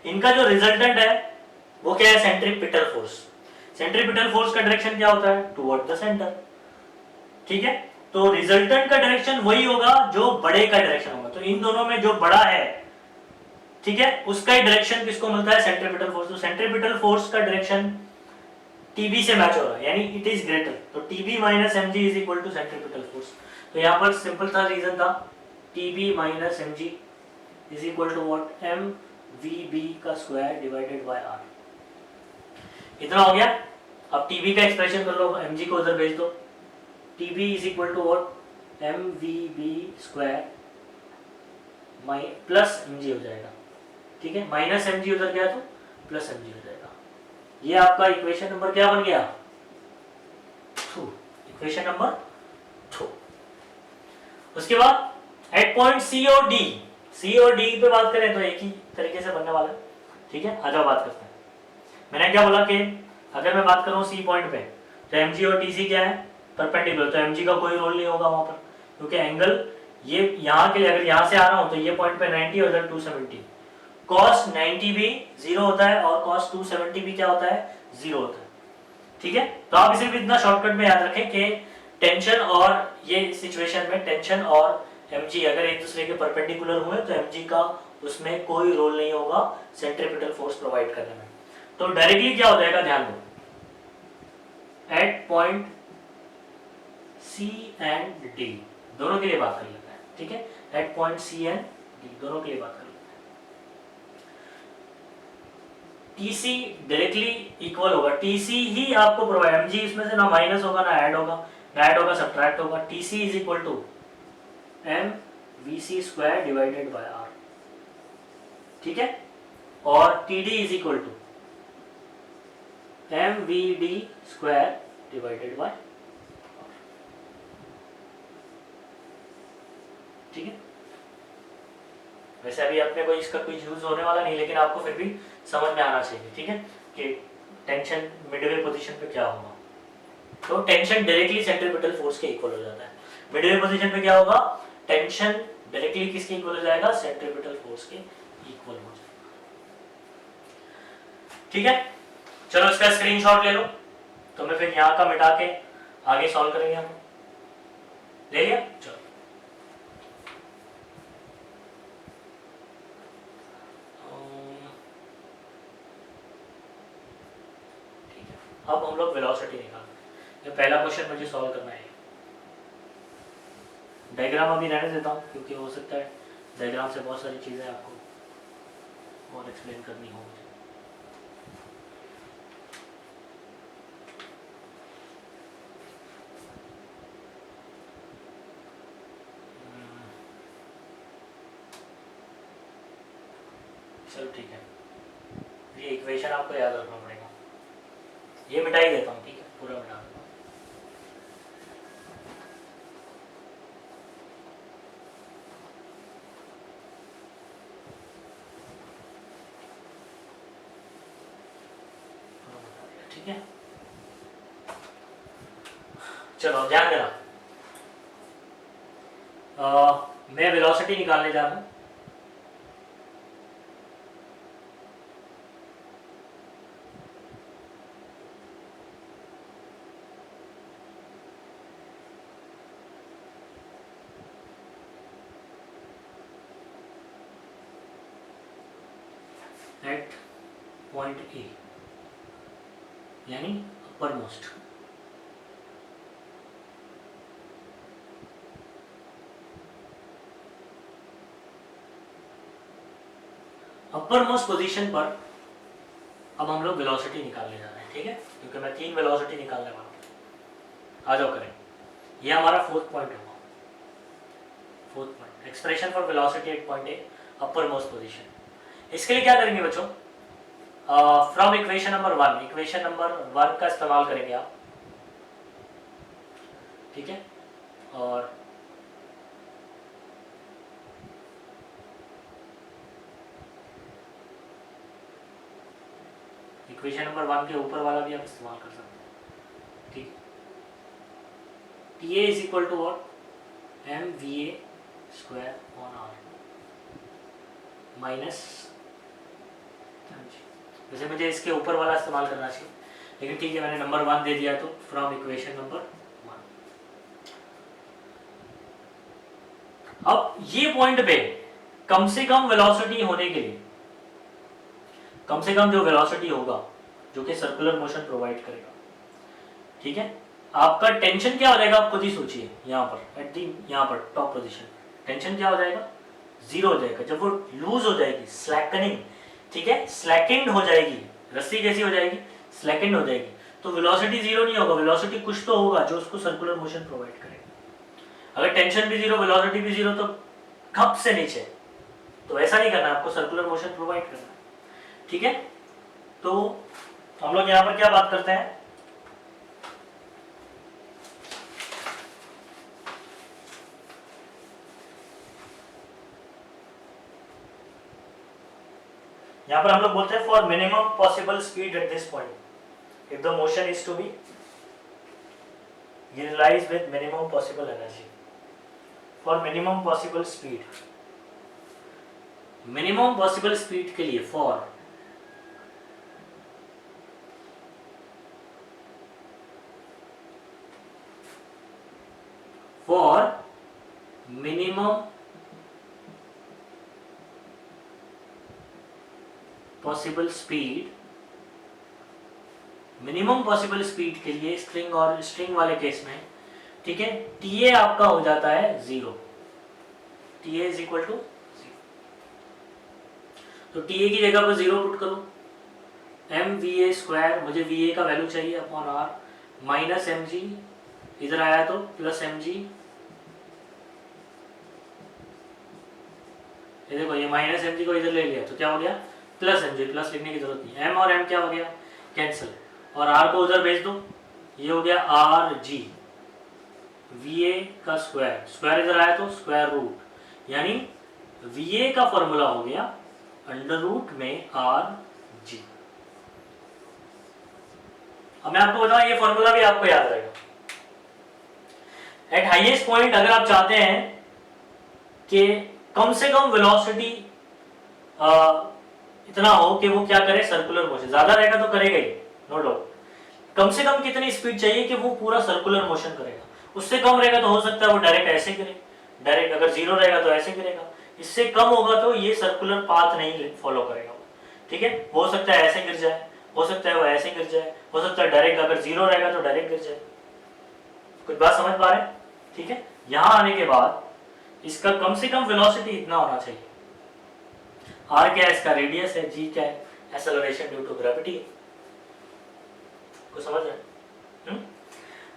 इनका जो रिजल्टेंट है वो क्या है, सेंट्रीपिटल फोर्स। सेंट्रीपिटल फोर्स का डायरेक्शन क्या होता है, टुवर्ड द सेंटर। ठीक है, तो रिजल्टेंट का डायरेक्शन वही होगा जो बड़े का डायरेक्शन होगा। तो इन दोनों में जो बड़ा है, ठीक है, उसका ही डायरेक्शन किसको मिलता है, सेंट्रीपिटल फोर्स। तो सेंट्रीपिटल फोर्स का डायरेक्शन टीबी से मैच हो रहा है, यानी इट इज ग्रेटर। तो TB minus MG is equal to centripetal force. तो यहाँ पर सिंपल सा रीजन था, TB minus MG is equal to what, M we B का स्क्वायर डिवाइडेड बाय आर। इतना हो गया। अब टीबी का एक्सप्रेशन कर लो, एमजी को उधर भेज दो, TB is equal to what, M we B square plus MG हो जाएगा। ठीक है, माइनस एमजी उधर गया तो प्लस एमजी हो जाएगा। ये आपका इक्वेशन नंबर क्या बन गया, 2, इक्वेशन नंबर 2। उसके बाद एट पॉइंट सी और डी, सी और डी पे बात करें तो एक ही तरीके से बनने वाला है। ठीक है, आ जाओ बात करते हैं। मैंने क्या बोला कि अगर मैं बात करूं सी पॉइंट पे, तो एमजी और टीसी क्या है, परपेंडिकुलर। तो एमजी का कोई रोल नहीं होगा वहां पर, क्योंकि एंगल ये यहाँ के लिए, अगर यहाँ से आ रहा हूं तो ये पॉइंट पे 90 और इधर 270, cos 90 भी 0 होता है और cos 270 भी क्या होता है, 0 होता है। ठीक है, तो आप इसे भी इतना शॉर्टकट में याद रखें कि टेंशन और ये सिचुएशन में टेंशन और mg अगर एक दूसरे के परपेंडिकुलर हुए तो mg का उसमें कोई रोल नहीं होगा सेंट्रीपिटल फोर्स प्रोवाइड करने में। तो डायरेक्टली क्या हो जाएगा, ध्यान दो, at point C and D दोनों के लिए बात कर लेते हैं। ठीक है, at point C and D दोनों के लिए बात कर लेते हैं। टीसी डायरेक्टली इक्वल होगा, टीसी ही आपको प्रोवाइड, एमजी इसमें से ना माइनस होगा ना ऐड होगा, ना ऐड होगा सब्ट्रैक्ट होगा। TC is equal to M V C square divided by R. ठीक है, और TD is equal to M V D square divided by. ठीक है, वैसे अभी अपने को इसका कोई यूज होने वाला नहीं, लेकिन आपको फिर भी समझ में आना चाहिए। ठीक है, कि टेंशन मिडवे पोजीशन पे क्या होगा। तो टेंशन डायरेक्टली सेंट्रीपिटल फोर्स के इक्वल हो जाता है। मिडवे पोजीशन पे क्या होगा, टेंशन डायरेक्टली किसके इक्वल हो जाएगा, सेंट्रीपिटल फोर्स के इक्वल हो जाएगा। ठीक है, चलो इसका स्क्रीनशॉट ले लो, तो मैं फिर यहाँ का मिटा के आगे सॉल्व करेंगे हम। ले लिया, चलो अब हम लोग वेलोसिटी निकालते हैं। पहला क्वेश्चन मुझे सॉल्व करना है। डायग्राम अभी रहने देता हूँ, क्योंकि हो सकता है डायग्राम से बहुत सारी चीज़ें आपको और एक्सप्लेन करनी हो मुझे। चलो ठीक है, ये इक्वेशन आपको याद रखना पड़ेगा। ये मिटा ही देता हूँ, ठीक है, पूरा मिटा देता हूँ। ठीक है, चलो ध्यान देना। मैं वेलोसिटी निकालने जा रहा हूँ। एट पॉइंट ए यानी upper most. Upper most position पर अब हम लोग वेलोसिटी निकालने जा रहे हैं, ठीक है, क्योंकि मैं 3 वेलोसिटी निकालने वाला हूँ। आ जाओ करें, ये हमारा फोर्थ पॉइंट होगा। Fourth point, expression for velocity at point A upper most position. इसके लिए क्या करेंगे बच्चों, from equation number 1, equation number 1 का इस्तेमाल करेंगे आप, ठीक है। और इक्वेशन नंबर 1 के ऊपर वाला भी आप इस्तेमाल कर सकते हैं, ठीक है। TA is equal to what, mva square on r minus, वैसे मुझे इसके ऊपर वाला इस्तेमाल करना चाहिए, लेकिन ठीक है, मैंने नंबर 1 दे दिया, तो फ्रॉम इक्वेशन नंबर 1। अब ये पॉइंट पे कम से कम वेलोसिटी होने के लिए, कम से कम जो वेलोसिटी होगा जो कि सर्कुलर मोशन प्रोवाइड करेगा, ठीक है, आपका टेंशन क्या हो जाएगा आप खुद ही सोचिए। यहाँ पर एट दी, यहाँ पर टॉप पोजीशन टेंशन क्या हो जाएगा, 0 हो जाएगा। जब वो लूज हो जाएगी, स्लैकनिंग, ठीक है, स्लैकेंड हो जाएगी, रस्सी कैसी हो जाएगी, स्लैकेंड हो जाएगी, तो वेलोसिटी 0 नहीं होगा, वेलोसिटी कुछ तो होगा जो उसको सर्कुलर मोशन प्रोवाइड करेगा। अगर टेंशन भी 0, वेलोसिटी भी 0, तो कप से नीचे, तो ऐसा नहीं करना, आपको सर्कुलर मोशन प्रोवाइड करना है, ठीक है। तो हम लोग यहाँ पर क्या बात करते हैं, यहाँ पर हम लोग बोलते हैं for minimum possible speed at this point if the motion is to be realise with minimum possible energy. For minimum possible speed, minimum possible speed के लिए for minimum possible speed, minimum possible speed के लिए string और string वाले case में, ठीक है, TA आपका हो जाता है 0, TA इज इक्वल टू 0। तो TA की जगह पर 0 पुट करो, mva स्क्वायर, मुझे va का वैल्यू चाहिए, अपॉन r माइनस mg, इधर आया तो प्लस mg, ये देखो ये माइनस mg को इधर ले लिया तो क्या हो गया, प्लस mg, प्लस लिखने की जरूरत नहीं, m और m क्या हो गया, कैंसिल, और r को उधर भेज दो, ये हो गया rg, va का स्क्वायर, स्क्वायर इधर आया तो स्क्वायर रूट, यानी va का फॉर्मूला हो गया अंडर रूट में rg। अब मैं आपको बताऊं, ये फॉर्मूला भी आपको याद रहेगा। एट हाईएस्ट पॉइंट अगर आप चाहते हैं कि कम से कम वेलोसिटी इतना हो कि वो क्या करे, सर्कुलर मोशन, ज्यादा रहेगा तो करेगा ही, नो डाउट, कम से कम कितनी स्पीड चाहिए कि वो पूरा सर्कुलर मोशन करेगा, उससे कम रहेगा तो हो सकता है वो डायरेक्ट ऐसे गिरे, डायरेक्ट अगर 0 रहेगा तो ऐसे गिरेगा, इससे कम होगा तो ये सर्कुलर पाथ नहीं फॉलो करेगा, ठीक है, हो सकता है ऐसे गिर जाए, हो सकता है वो ऐसे गिर जाए, हो सकता है डायरेक्ट अगर 0 रहेगा तो डायरेक्ट गिर जाए। कुछ बात समझ पा रहे हैं, ठीक है। यहां आने के बाद इसका कम से कम वेलोसिटी इतना होना चाहिए, r क्या है, इसका रेडियस है, g क्या है, एक्सेलरेशन ड्यू टू ग्रेविटी, को समझ रहे हैं।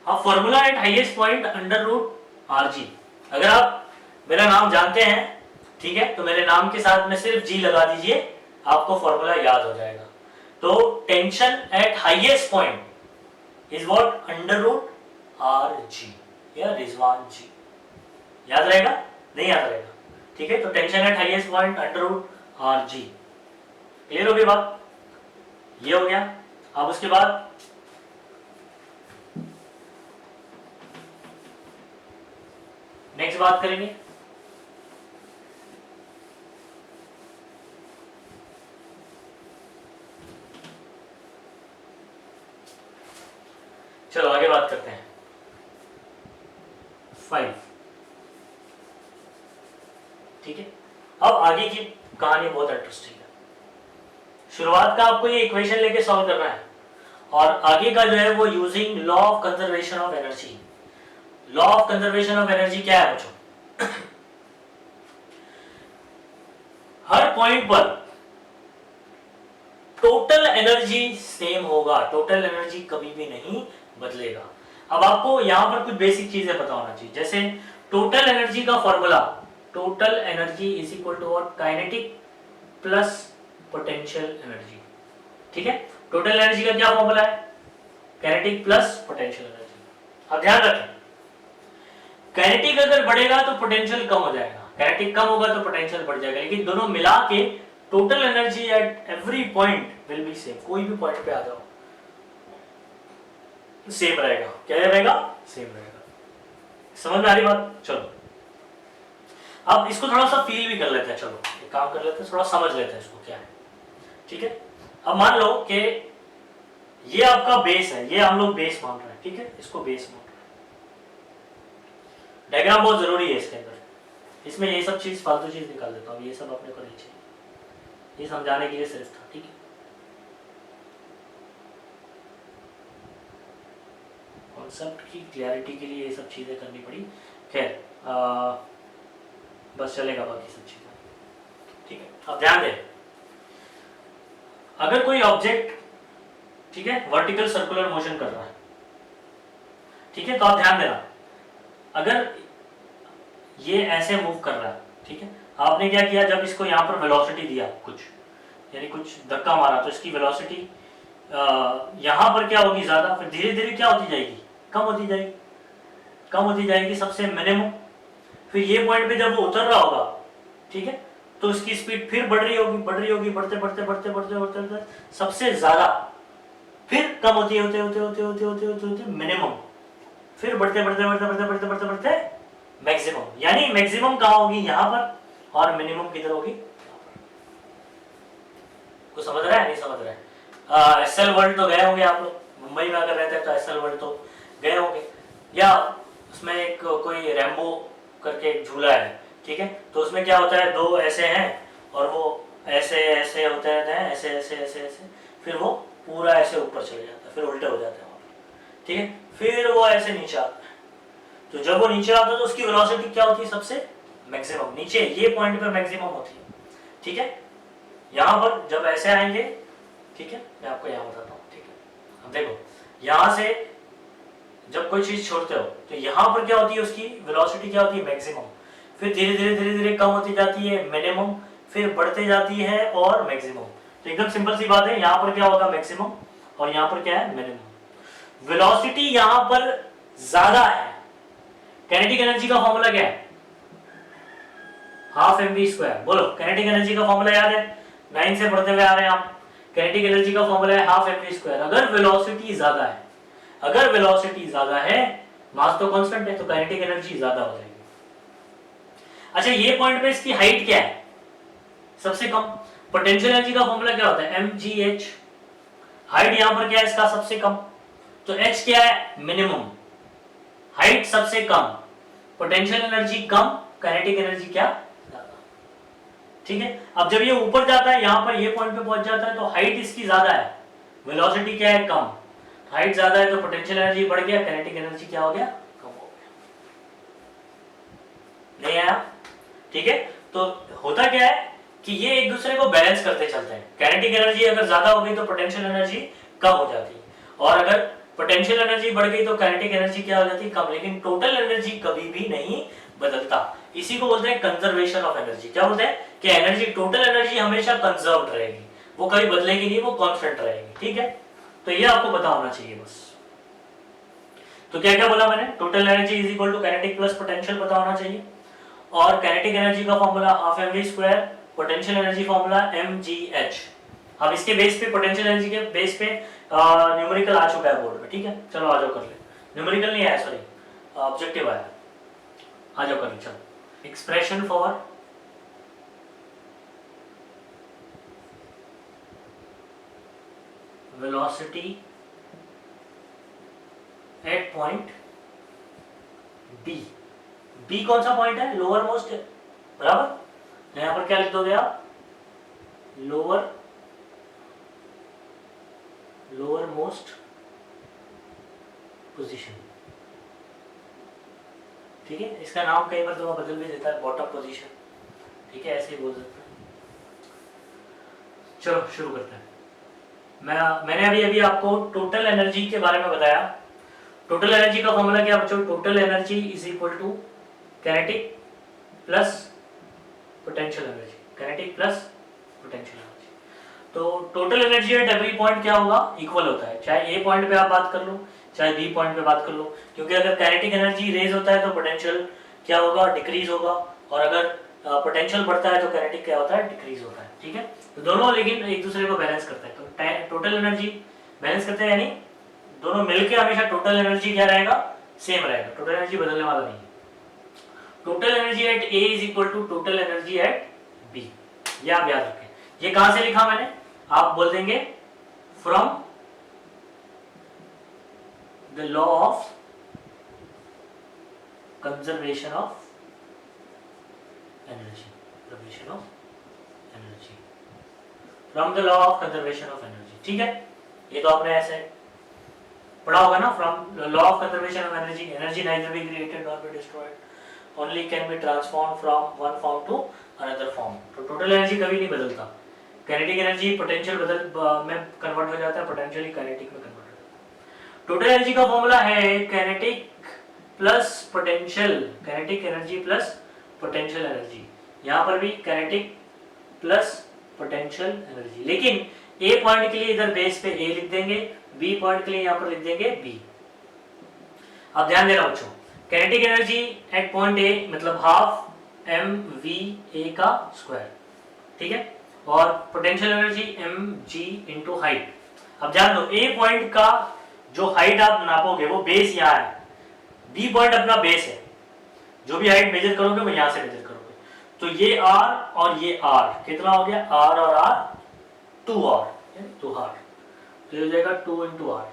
हाँ, formula at highest point under root rg। अगर आप मेरा नाम जानते हैं, ठीक है, तो मेरे नाम के साथ में सिर्फ g लगा दीजिए, आपको फॉर्मूला याद हो जाएगा। तो tension at highest point is what under root R G या रिजवान जी। याद रहेगा? नहीं याद रहेगा? ठीक है, तो tension at highest point under root R G. Clear हो गई बात? ये हो गया। अब उसके बाद नेक्स्ट बात करेंगे चलो आगे बात करते हैं 5। ठीक है, अब आगे की कहानी बहुत इंटरेस्टिंग है। शुरुआत का आपको ये इक्वेशन लेके सॉल्व करना है और आगे का जो है वो using law of conservation of energy. Law of conservation of energy क्या है बच्चों? हर पॉइंट पर टोटल एनर्जी सेम होगा, टोटल एनर्जी कभी भी नहीं बदलेगा। अब आपको यहां पर कुछ बेसिक चीजें पता होना चाहिए, जैसे टोटल एनर्जी का formula, total energy is equal to what? Kinetic plus potential energy. ठीक है, टोटल एनर्जी का क्या फॉर्मूला है? Kinetic plus potential energy. अब ध्यान रखें, काइनेटिक अगर बढ़ेगा तो पोटेंशियल कम हो जाएगा, काइनेटिक कम होगा तो पोटेंशियल बढ़ जाएगा, लेकिन दोनों मिला के total energy at every point will be same. कोई भी पॉइंट पे आ जाओ सेम रहेगा। क्या रहेगा? सेम रहेगा। समझ में आ रही बात? चलो अब इसको थोड़ा सा फील भी कर लेते हैं। चलो एक काम कर लेते हैं, थोड़ा समझ लेते हैं इसको क्या है। ठीक है, अब मान लो कि ये आपका बेस है, ये हम लोग बेस मान रहे हैं। ठीक है, इसको बेस मान रहे हैं। डायग्राम बहुत जरूरी है इसके अंदर। इसमें ये सब चीज फालतू चीज निकाल देता हूँ, ये सब अपने को नहीं चाहिए, ये समझाने के लिए सिर्फ था। ठीक है, कॉन्सेप्ट की क्लैरिटी के लिए ये सब चीजें करनी पड़ी। खैर बस चलेगा बाकी सब चीजें। ठीक है, अब ध्यान दें, अगर कोई ऑब्जेक्ट, ठीक है, वर्टिकल सर्कुलर मोशन कर रहा है, ठीक है, तो आप ध्यान देना, अगर ये ऐसे मूव कर रहा है, ठीक है, आपने क्या किया, जब इसको यहाँ पर वेलोसिटी दिया कुछ, यानी कुछ धक्का मारा, तो इसकी वेलोसिटी यहाँ पर क्या होगी? ज्यादा, फिर धीरे धीरे क्या होती जाएगी? कम होती जाएगी, कम होती जाएगी, सबसे मिनिमम। फिर ये पॉइंट पे जब वो उतर रहा होगा, ठीक है, तो उसकी स्पीड फिर बढ़ रही होगी, बढ़ रही होगी, बढ़ते बढ़ते बढ़ते बढ़ते बढ़ते बढ़ते सबसे ज्यादा, फिर कम होती होते होते होते होते होते होते होते मिनिमम, फिर बढ़ते बढ़ते बढ़ते बढ़ते बढ़ते बढ़ते बढ़ते मैक्सिमम। यानी मैक्सिमम कहाँ होगी? यहाँ पर, और मिनिमम किधर होगी? कुछ समझ रहा है? नहीं समझ रहा है? एसएल वर्ल्ड तो गए होंगे आप लोग, मुंबई में अगर रहते हैं तो एसएल वर्ल्ड तो गए होंगे, या उसमें एक कोई रैम्बो करके एक झूला है, ठीक है, तो उसमें क्या होता है, दो ऐसे हैं और वो ऐसे ऐसे होते रहते हैं, ऐसे ऐसे ऐसे ऐसे, फिर वो पूरा ऐसे ऊपर चले जाता है, फिर उल्टे हो जाते हैं वहाँ पर। ठीक है, फिर वो ऐसे नीचे आता है, तो जब वो नीचे आता है तो उसकी वेलोसिटी क्या होती है? सबसे मैक्सिमम नीचे, ये पॉइंट पर मैक्सिमम होती है। ठीक है, यहाँ पर जब ऐसे आएंगे, ठीक है, मैं आपको यहाँ बताता हूँ। ठीक है, अब देखो, यहाँ से जब कोई चीज छोड़ते हो तो यहाँ पर क्या होती है? उसकी वेलोसिटी क्या होती है? मैक्सिमम। फिर धीरे धीरे धीरे धीरे कम होती जाती है, मिनिमम, फिर बढ़ते जाती है और मैक्सिमम। तो एकदम सिंपल सी बात है, यहाँ पर क्या होगा? मैक्सिमम, और यहाँ पर क्या है? मिनिमम। वेलोसिटी यहाँ पर ज्यादा है, काइनेटिक एनर्जी का फॉर्मूला क्या है? Half mv²। बोलो, काइनेटिक एनर्जी का फॉर्मूला याद है? 9 से पढ़ते हुए आ रहे हैं आप। काइनेटिक एनर्जी का फॉर्मूला है हाफ mv²। अगर वेलोसिटी ज्यादा है, अगर वेलोसिटी ज्यादा है, मास तो कांस्टेंट है, तो काइनेटिक एनर्जी ज्यादा हो जाएगी। अच्छा, ये पॉइंट पे इसकी हाइट क्या है? सबसे कम। पोटेंशियल एनर्जी का फॉर्मूला क्या होता है? mgh। हाइट यहां पर क्या है इसका? सबसे कम। तो h क्या है? मिनिमम। हाइट सबसे कम, पोटेंशियल एनर्जी कम, काइनेटिक एनर्जी क्या? ज्यादा। ठीक है, अब जब ये ऊपर जाता है, यहां पर ये पॉइंट पे पहुंच जाता है, तो हाइट इसकी ज्यादा है, वेलोसिटी क्या है? कम। हाइट ज्यादा है तो पोटेंशियल एनर्जी बढ़ गया, काइनेटिक एनर्जी क्या हो गया? कम हो गया। नहीं आया? ठीक है, तो होता क्या है कि ये एक दूसरे को बैलेंस करते चलते हैं। काइनेटिक एनर्जी अगर ज्यादा हो गई तो पोटेंशियल एनर्जी कम हो जाती है, और अगर पोटेंशियल एनर्जी बढ़ गई तो काइनेटिक एनर्जी क्या हो जाती है? कम। लेकिन टोटल एनर्जी कभी भी नहीं बदलता। इसी को बोलते हैं कंजर्वेशन ऑफ एनर्जी। क्या बोलते हैं कि एनर्जी, टोटल एनर्जी हमेशा कंजर्व्ड रहेगी, वो कभी बदलेगी नहीं, वो कांस्टेंट रहेगी। ठीक है, तो ये आपको पता होना चाहिए बस। तो क्या क्या बोला मैंने, total energy is equal to kinetic plus potential पता होना चाहिए, और काइनेटिक एनर्जी का formula half mv square, potential energy formula mgh। अब इसके बेस पे, पोटेंशियल एनर्जी के बेस पे न्यूमेरिकल आ चुका है बोर्ड में। ठीक है, चलो आ जाओ कर ले। न्यूमेरिकल नहीं आया, सॉरी ऑब्जेक्टिव आया, आ जाओ कर ले। चलो, expression for velocity at point B. B कौन सा पॉइंट है, लोअर मोस्ट है, बराबर। यहां पर क्या लिख दोगे आप, लोअर मोस्ट पोजीशन। ठीक है, इसका नाम कई बार तो बदल भी देता है, बॉटम पोजीशन। ठीक है, ऐसे ही बोल सकते हैं। चलो शुरू करते हैं। मैंने अभी आपको टोटल एनर्जी के बारे में बताया। टोटल एनर्जी का फॉर्मूला क्या बच्चों, total energy is equal to kinetic plus potential energy, kinetic plus potential energy. तो total energy at every point क्या होगा, इक्वल होता है, चाहे ए पॉइंट पे आप बात कर लो चाहे बी पॉइंट पे बात कर लो, क्योंकि अगर काइनेटिक एनर्जी रेज होता है तो पोटेंशियल क्या होगा, डिक्रीज होगा, और अगर पोटेंशियल बढ़ता है तो काइनेटिक क्या होता है, डिक्रीज होता है। ठीक है, तो दोनों लेकिन एक दूसरे को बैलेंस करते हैं। तो टोटल एनर्जी बैलेंस करते हैं, यानी दोनों मिलके हमेशा टोटल एनर्जी क्या रहेगा, सेम रहेगा, टोटल एनर्जी बदलने वाला नहीं है। Total energy at A is equal to total energy at B, ये आप याद रखें। ये कहां से लिखा मैंने, आप बोल देंगे from the law of conservation of energy, conservation of energy, from the law of conservation of energy. ठीक है, ये तो आपने ऐसे पढ़ा होगा ना, from law of conservation of energy, energy neither be created nor be destroyed, only can be transformed from one form to another form। तो टोटल एनर्जी कभी नहीं बदलता, काइनेटिक एनर्जी पोटेंशियल में कन्वर्ट हो जाता है, पोटेंशियल ही काइनेटिक में convert हो जाता है। टोटल एनर्जी का फॉर्मूला है kinetic plus potential, kinetic energy plus potential energy. यहाँ पर भी काइनेटिक प्लस पोटेंशियल एनर्जी, लेकिन ए पॉइंट के लिए इधर बेस पे ए लिख देंगे, बी पॉइंट के लिए यहाँ पर लिख देंगे बी। अब ध्यान देना बच्चों, kinetic energy at point A मतलब हाफ एम वी ए का स्क्वायर। ठीक है, और potential energy M G into height. अब ध्यान दो, ए पॉइंट का जो हाइट आप नापोगे वो बेस यहाँ है, बी पॉइंट अपना बेस है, जो भी हाइट मेजर करोगे वो यहां से मेजर करोगे। तो ये आर और ये आर कितना हो गया, आर और आर 2r, तो ये हो जाएगा 2 into R.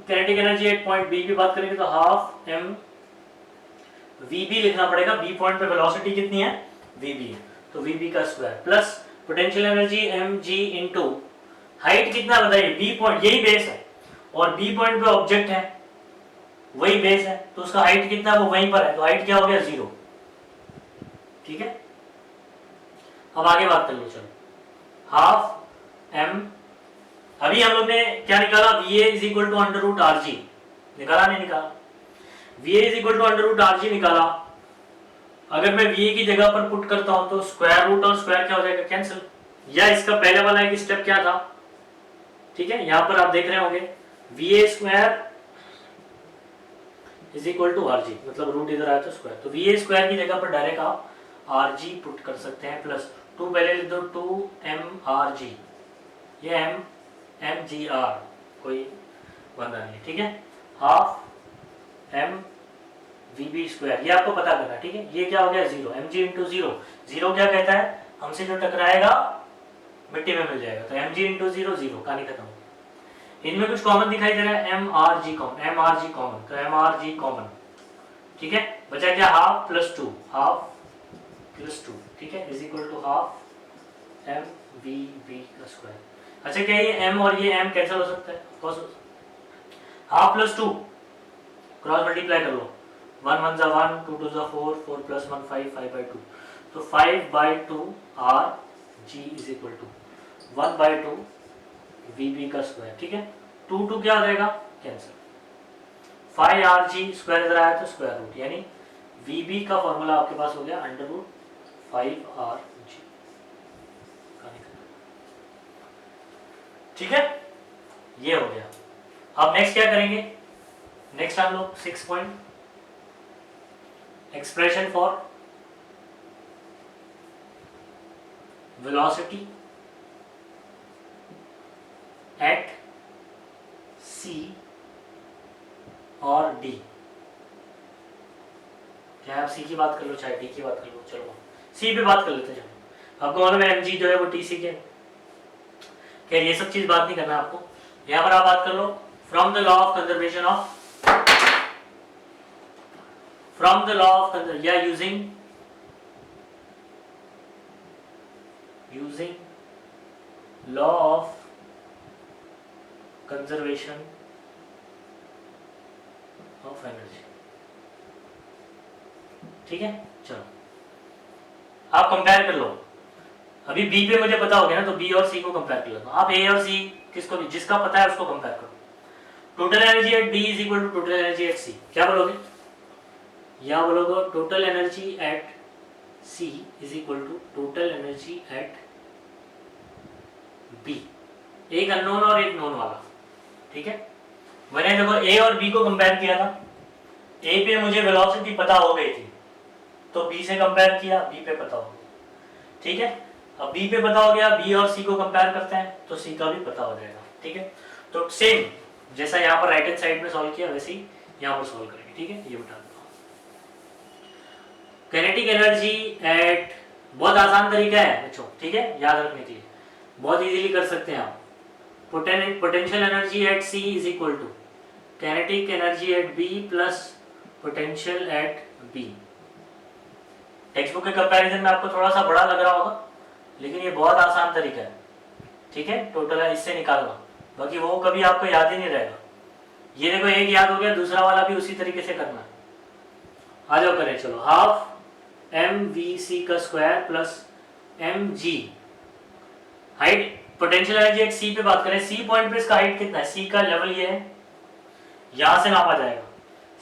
Kinetic energy at point B की बात करेंगे तो हाफ एम वी बी लिखना पड़ेगा, बी पॉइंट पे वेलोसिटी कितनी है, वी बी है, तो वी बी का square plus potential energy M G into height कितना बताइए, बी पॉइंट यही बेस है और बी पॉइंट पे ऑब्जेक्ट है वही बेस है, तो उसका हाइट कितना है वो वहीं पर है, तो हाइट क्या हो गया 0। ठीक है, अब आगे बात कर लो। चलो, हाफ एम, अभी हम लोग ने क्या निकाला, V A is equal to under root R G, निकाला नहीं निकाला, V A is equal to under root R G निकाला। अगर मैं वी ए की जगह पर पुट करता हूं तो स्क्वायर रूट और स्क्वायर क्या हो जाएगा, कैंसिल, या इसका पहले वाला एक स्टेप क्या था। ठीक है, यहां पर आप देख रहे होंगे V A square is equal to R G, मतलब रूट इधर आया तो स्क्वायर, तो वी ए स्क्वायर की जगह पर डायरेक्ट आप आर जी पुट कर सकते हैं, प्लस 2 पहले लिख दो 2 एम आर जी, ये एम जी आर कोई बंदा नहीं। ठीक है, half M we B square, ये आपको पता करना। ठीक है, ये क्या हो गया 0, एम जी इंटू 0, 0 क्या कहता है, हमसे जो टकराएगा मिट्टी में मिल जाएगा, तो एम जी इंटू 0 0, कहानी खत्म। इनमें कुछ कॉमन दिखाई दे रहा है, M are G common, M are G common, तो एम आर जी कॉमन। ठीक है, बचा क्या, हाफ प्लस 2, हाफ प्लस 2, ठीक है, is equal to half M we B का स्क्वायर। अच्छा, क्या ये m और ये m कैंसिल हो सकता है, हाफ प्लस 2 क्रॉस मल्टीप्लाई कर लो, 1 1 जा 1, 2 2 जा 4, 4 प्लस 1 5, 5/2, तो 5/2 r g is equal to 1/2 vb का स्क्वायर। ठीक है, 2 2 क्या हो जाएगा, कैंसिल, 5 r g स्क्वायर इधर आया तो स्क्वायर रूट, यानी VB का फॉर्मूला आपके पास हो गया √5RG। ठीक है, ये हो गया। अब नेक्स्ट क्या करेंगे, नेक्स्ट हम लोग 6 point expression for velocity eight C और D। चाहे आप C की बात कर लो चाहे D की बात कर लो, चलो C पे बात कर लेते हैं। आपको मालूम है mg जो है वो TC के, खैर ये सब चीज बात नहीं करना आपको। यहाँ पर आप बात कर लो from the law of conservation of, from the law of या using law of conservation of energy. ठीक है, चलो आप कंपेयर कर लो। अभी बी पे मुझे पता हो गया ना, तो बी और सी को कंपेयर कर लेता हूं। आप ए और सी किसको भी, जिसका पता है उसको कंपेयर करो। Total energy at B is equal to total energy at C. क्या बोलोगे, या बोलोगे total energy at C is equal to total energy at B. एक अननोन और एक नोन वाला। ठीक है, मैंने देखो ए और बी को कंपेयर किया था। ए पे मुझे वेलोसिटी पता हो गई थी, तो बी से कंपेयर किया, बी पे पता हो गया। ठीक है, अब बी पे पता हो गया, बी और सी को कंपेयर करते हैं तो सी का भी पता हो जाएगा। ठीक है, तो सेम जैसा यहाँ पर राइट हैंड साइड में सॉल्व किया वैसे ही यहाँ पर सॉल्व करेंगे। ठीक है, ये बता दो। काइनेटिक एनर्जी एट, बहुत आसान तरीका है बच्चों, ठीक है, याद रखने के लिए बहुत इजीली कर सकते हैं आप। Potential energy at C is equal to kinetic energy at B plus potential at B. Textbook के कंपैरिजन में आपको थोड़ा सा बड़ा लग रहा होगा, लेकिन ये बहुत आसान तरीका है। ठीक है, टोटल है इससे निकालना, बाकी वो कभी आपको याद ही नहीं रहेगा। ये देखो एक याद हो गया, दूसरा वाला भी उसी तरीके से करना है। आ जाओ करें, चलो हाफ mvc का square plus mg। Height potential energy at C पे बात करें, सी पॉइंट पे इसका हाइट कितना है, सी का लेवल ये है, यहां से नापा जाएगा।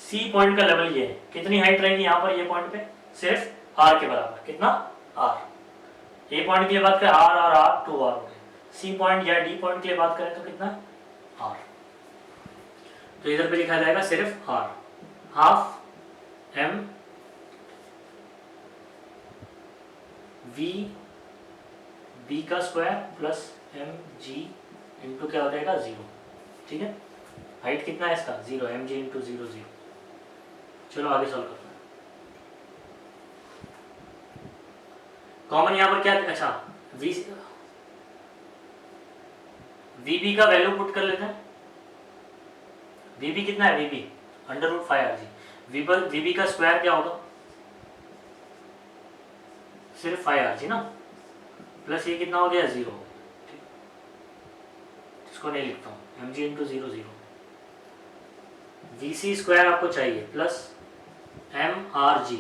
सी पॉइंट का लेवल ये है, कितनी हाइट रहेगी यहाँ पर, ये पॉइंट पे सिर्फ r के बराबर, कितना r। ए पॉइंट के लिए बात करें r और r 2r हो गए। सी पॉइंट या डी पॉइंट के लिए बात करें तो कितना r, तो इधर पे लिखा जाएगा सिर्फ r। हाफ m v b का square plus M G into क्या हो जाएगा 0। ठीक है, हाइट कितना है इसका 0, एम जी इंटू 0 0। चलो आगे सॉल्व करते हैं। कॉमन यहाँ पर क्या, अच्छा वीबी का वैल्यू पुट कर लेते हैं। वीबी कितना है, वीबी √5RG। वीबी का स्क्वायर क्या होगा, सिर्फ 5RG ना, प्लस ये कितना हो गया 0। इसको नहीं लिखता हूँ, mg इंटू 0 0। vc स्क्वायर आपको चाहिए प्लस mrg।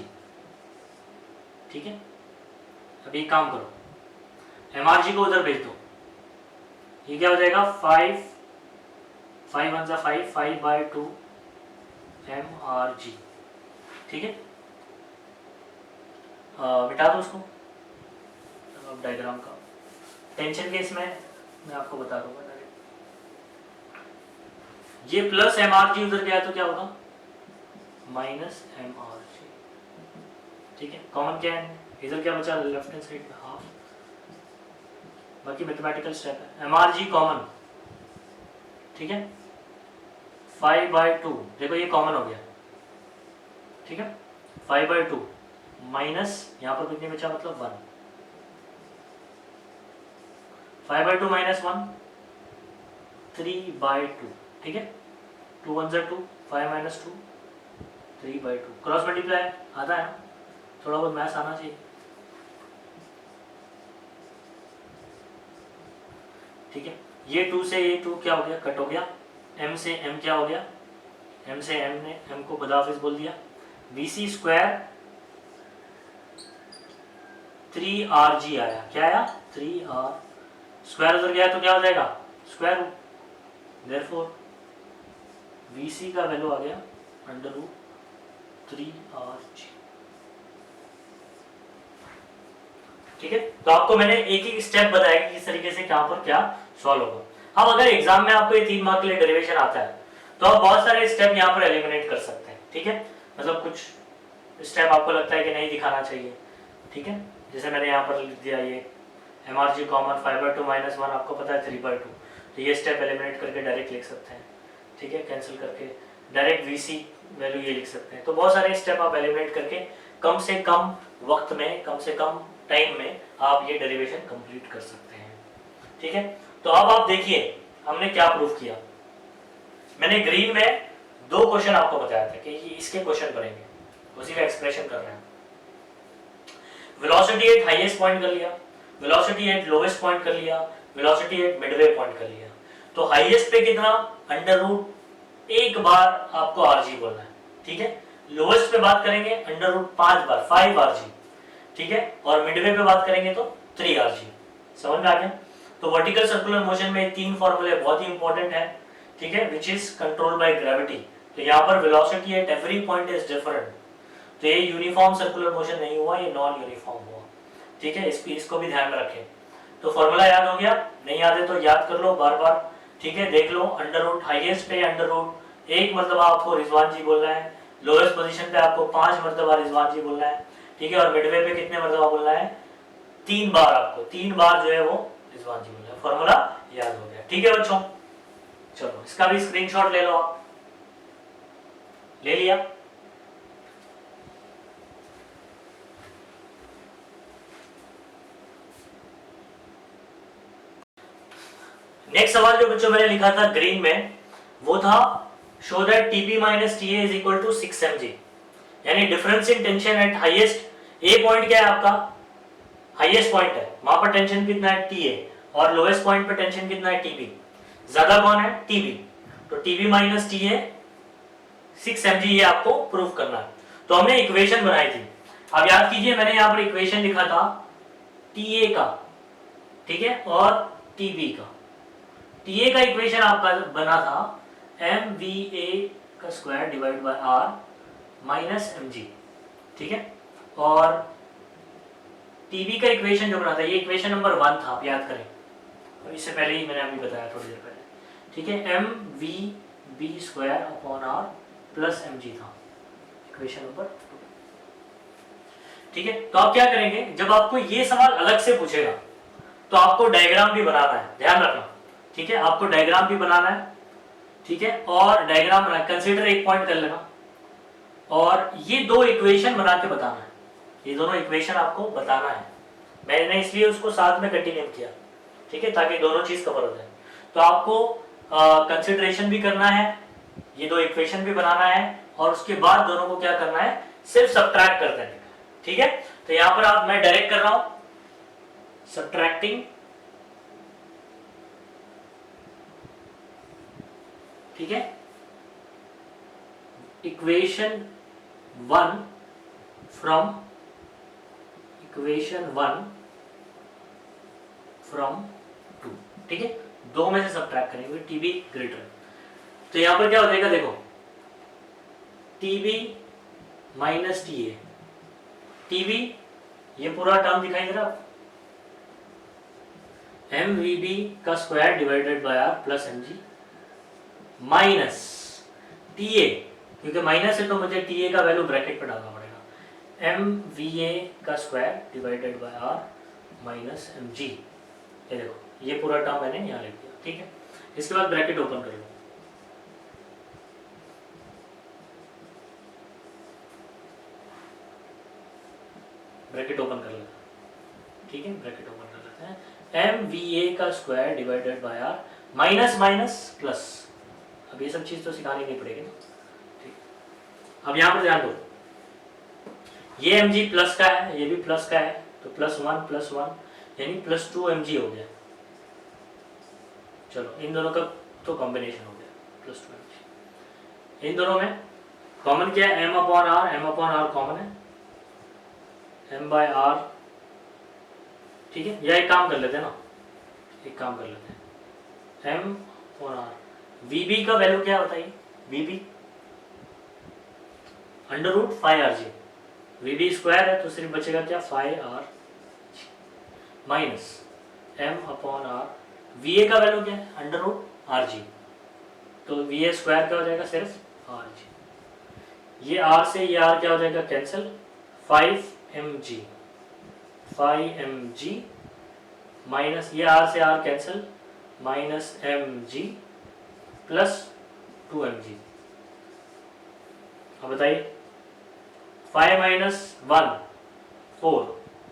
ठीक है, अभी एक काम करो, mrg को उधर भेज दो। ये क्या हो जाएगा 5 1 जा 5 5/2 mrg। ठीक है, मिटा दो उसको। अब डायग्राम का टेंशन केस में मैं आपको बता दूंगा डायरेक्ट। ये प्लस mrg उधर गया तो क्या होगा माइनस mrg। ठीक है, कॉमन क्या है, इधर क्या बचा लेफ्ट हैंड साइड में हाफ, बाकी मैथमेटिकल स्टेप है। mrg कॉमन, ठीक है 5/2, देखो ये कॉमन हो गया। ठीक है, 5/2 माइनस यहाँ पर कितने बचा, मतलब 1। 5/2 माइनस 1 3/2। ठीक है, 2 1 2, 5 माइनस 2 3/2। क्रॉस मल्टीप्लाई आता है ना, थोड़ा बहुत मैथ्स आना चाहिए। ठीक है, ये 2 से ये 2 क्या हो गया, कट हो गया। m से m क्या हो गया, m से m ने m को खुदाफिज बोल दिया। vc स्क्वायर 3rg आया, क्या आया 3r, स्क्वायर उधर गया तो क्या हो जाएगा स्क्वायर रूट, देयरफॉर vc का वैल्यू आ गया √3rg। ठीक है, तो आपको मैंने एक एक स्टेप बताया कि किस तरीके से यहाँ पर क्या सॉल्व होगा। अब अगर एग्जाम में आपको ये 3 मार्क के लिए डेरिवेशन आता है तो आप बहुत सारे स्टेप यहाँ पर एलिमिनेट कर सकते हैं। ठीक है, मतलब कुछ स्टेप आपको लगता है कि नहीं दिखाना चाहिए। ठीक है, जैसे मैंने यहाँ पर लिख दिया ये mrg कॉमन 5/2 -1 आपको पता है 3/2, तो ये स्टेप एलिमिनेट करके डायरेक्ट लिख सकते हैं। ठीक है, कैंसिल करके डायरेक्ट वीसी वैल्यू ये लिख सकते हैं। तो बहुत सारे स्टेप आप एलिमिनेट करके कम से कम वक्त में, कम से कम टाइम में आप ये डेरिवेशन कंप्लीट कर सकते हैं। ठीक है, तो अब आप देखिए हमने क्या प्रूफ किया। मैंने ग्रीन में 2 क्वेश्चन आपको बताया था कि इसके क्वेश्चन बनेंगे, उसी का एक्सप्रेशन कर रहे हैं। वेलोसिटी एट हाईएस्ट पॉइंट कर लिया, वेलोसिटी एट लोवेस्ट पॉइंट कर लिया, वेलोसिटी एट मिडवे पॉइंट कर लिया। तो हाईएस्ट पे कितना, अंडर रूट एक बार आपको आरजी बोलना है। ठीक है, लोवेस्ट पे बात करेंगे अंडर रूट 5 बार 5 आरजी। ठीक है, और मिडवे पे बात करेंगे तो 3 आरजी। समझ में आ गया? तो वर्टिकल सर्कुलर मोशन में 3 फॉर्मूले बहुत ही इंपॉर्टेंट है। ठीक है, which is control by gravity. तो यहाँ पर velocity at every point is different, तो ये यूनिफॉर्म सर्कुलर मोशन नहीं हुआ, ये नॉन यूनिफॉर्म हुआ। ठीक है, इसको भी ध्यान में रखें। तो फॉर्मूला याद हो गया? नहीं याद है तो याद कर लो बार बार। ठीक है, देख लो, अंडर रूट हाईएस्ट पे अंडर रूट 1 मरतबा आपको रिजवान जी बोलना है, लोएस्ट पोजीशन पे आपको 5 मरतबा रिजवान जी बोलना है। ठीक है, और मिडवे पे कितने मरतबा बोलना है? 3 बार, आपको 3 बार जो है वो रिजवान जी बोलना है। फॉर्मूला याद हो गया? ठीक है बच्चों, चलो इसका भी स्क्रीनशॉट ले लो आप। ले लिया? नेक्स्ट सवाल जो बच्चों मैंने लिखा था ग्रीन में, वो था show that TB minus TA is equal to 6 mg, यानी difference in tension at highest. A point क्या है आपका? हाईएस्ट पॉइंट है, वहां पर टेंशन कितना है? टीए, और लोएस्ट पॉइंट पर टेंशन कितना है? टीबी। ज्यादा कौन है? टीबी। तो टीबी माइनस टीए 6 mg, ये आपको प्रूफ करना है। तो हमने इक्वेशन बनाई थी। अब याद कीजिए, मैंने यहां पर इक्वेशन लिखा था टीए का, ठीक है, और टीबी का। टीए का इक्वेशन आपका बना था mva का square divide by r minus mg। ठीक है, और टीबी का इक्वेशन जो बना था, ये इक्वेशन नंबर 1 था, आप याद करें, और इससे पहले ही मैंने अभी बताया थोड़ी देर पहले। ठीक है, mvb square upon r plus mg था इक्वेशन नंबर 2। ठीक है, तो आप क्या करेंगे, जब आपको ये सवाल अलग से पूछेगा तो आपको डायग्राम भी बनाना है, ध्यान रखना। ठीक है, आपको डायग्राम भी बनाना है। ठीक है, और डायग्राम बना, कंसीडर एक पॉइंट कर लेना, और ये 2 इक्वेशन बना के बताना है। ये दोनों इक्वेशन आपको बताना है। मैंने इसलिए उसको साथ में कंटिन्यू किया, ठीक है, ताकि दोनों चीज कवर हो जाए। तो आपको कंसिडरेशन भी करना है, ये 2 इक्वेशन भी बनाना है, और उसके बाद दोनों को क्या करना है? सिर्फ सब्ट्रैक्ट कर देने का। ठीक है, तो यहां पर मैं डायरेक्ट कर रहा हूं, सब्ट्रैक्टिंग, ठीक है, इक्वेशन 1 फ्रॉम 2। ठीक है, 2 में से सब्ट्रैक्ट करेंगे, टीबी ग्रेटर। तो यहां पर क्या हो जाएगा, देखो, टीबी माइनस टीए, टीबी ये पूरा टर्म दिखाई दे रहा है, mvb का square divided bye r plus mg minus TA, क्योंकि माइनस है तो मुझे टीए का वैल्यू ब्रैकेट पे डालना पड़ेगा, mva का square divided bye r minus mg। ये देखो, ये पूरा टर्म मैंने यहाँ लिख दिया। ठीक है, इसके बाद ब्रैकेट ओपन कर लो, ब्रैकेट ओपन कर लेते हैं। ठीक है, ब्रैकेट ओपन कर लेते हैं, mva का square divided bye r minus minus plus. अब ये सब चीज तो सिखानी नहीं पड़ेगी ना। ठीक, अब यहां पर ध्यान दो, ये mg प्लस का है, ये भी प्लस का है, तो +1 यानी +2 mg हो गया। चलो, इन दोनों का तो कॉम्बिनेशन हो गया, +2 mg। इन दोनों में कॉमन क्या है? m अपॉन r कॉमन है, m बाय r। ठीक है, या एक काम कर लेते हैं ना, एक काम कर लेते हैं, m अपॉन r। vb का वैल्यू क्या बताइए? vb under root 5rg, vb square है तो सिर्फ बचेगा क्या? 5r। Minus M upon R, V ए का वैल्यू क्या है अंडर रूट आर जी, तो वी ए स्क्वायर क्या हो जाएगा सिर्फ आर जी, ये आर से ये आर क्या हो जाएगा कैंसिल, 5 mg माइनस ये आर से r cancel, minus mg plus 2mg। अब बताइए 5 माइनस 1 4,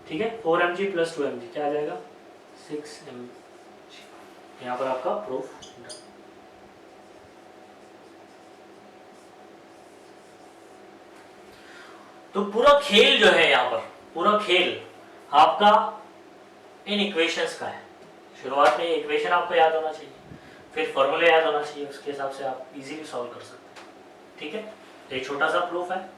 ठीक है, 4mg प्लस 2mg क्या आ जाएगा 6mg। यहाँ पर आपका प्रूफ डन। तो पूरा खेल जो है यहाँ पर, पूरा खेल आपका इन इक्वेशंस का है। शुरुआत में इक्वेशन आपको याद होना चाहिए, फिर फॉर्मूले याद होना चाहिए, उसके हिसाब से आप इजीली सॉल्व कर सकते हैं, ठीक है। एक छोटा सा प्रूफ है,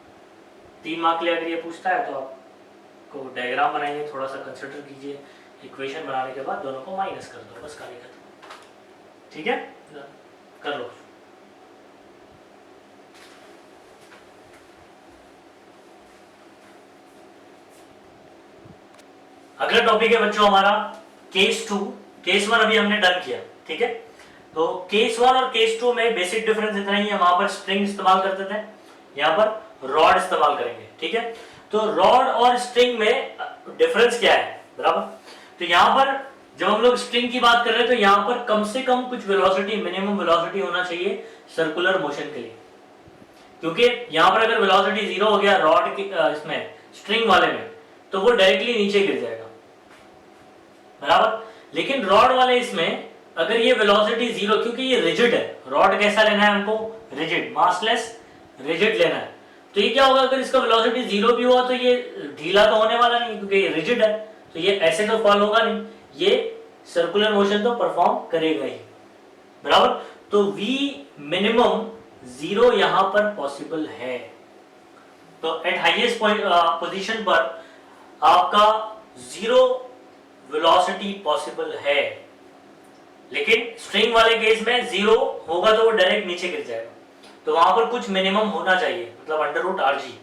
3 मार्क के लिए अगर ये पूछता है तो आपको डायग्राम बनाइए, थोड़ा सा कंसिडर कीजिए, इक्वेशन बनाने के बाद दोनों को माइनस कर दो, बस कार्य खत्म, ठीक है, कर लो। अगला टॉपिक है बच्चों हमारा केस 2। केस 1 अभी हमने डन किया, ठीक है। तो केस 1 और केस 2 में बेसिक डिफरेंस इतना ही है, वहां पर स्ट्रिंग इस्तेमाल करते थे, यहाँ पर रॉड इस्तेमाल करेंगे, ठीक है। तो रॉड और स्ट्रिंग में डिफरेंस क्या है, बराबर। तो यहाँ पर जब हम लोग स्ट्रिंग की बात कर रहे हैं तो यहाँ पर कम से कम कुछ वेलोसिटी, मिनिमम वेलोसिटी होना चाहिए सर्कुलर मोशन के लिए, क्योंकि यहाँ पर अगर वेलोसिटी 0 हो गया रॉड की इसमें स्ट्रिंग वाले में, तो वो डायरेक्टली नीचे गिर जाएगा, बराबर। लेकिन रॉड वाले इसमें अगर ये वेलोसिटी 0, क्योंकि ये रिजिड है, रॉड कैसा लेना है हमको, रिजिड, मासलेस रिजिड लेना है, तो ये क्या होगा अगर इसका वेलोसिटी 0 भी हुआ तो ये ढीला तो होने वाला नहीं, क्योंकि ये रिजिड है, तो ये ऐसे तो फॉल होगा नहीं, ये सर्कुलर मोशन तो परफॉर्म करेगा ही, बराबर। तो v मिनिमम 0 यहां पर पॉसिबल है। तो एट हाईएस्ट पोजीशन पर आपका 0 वेलोसिटी पॉसिबल है, लेकिन स्ट्रिंग वाले केस में 0 होगा तो वो डायरेक्ट नीचे गिर जाएगा, तो वहां पर कुछ मिनिमम होना चाहिए, मतलब अंडर रूट आर जी,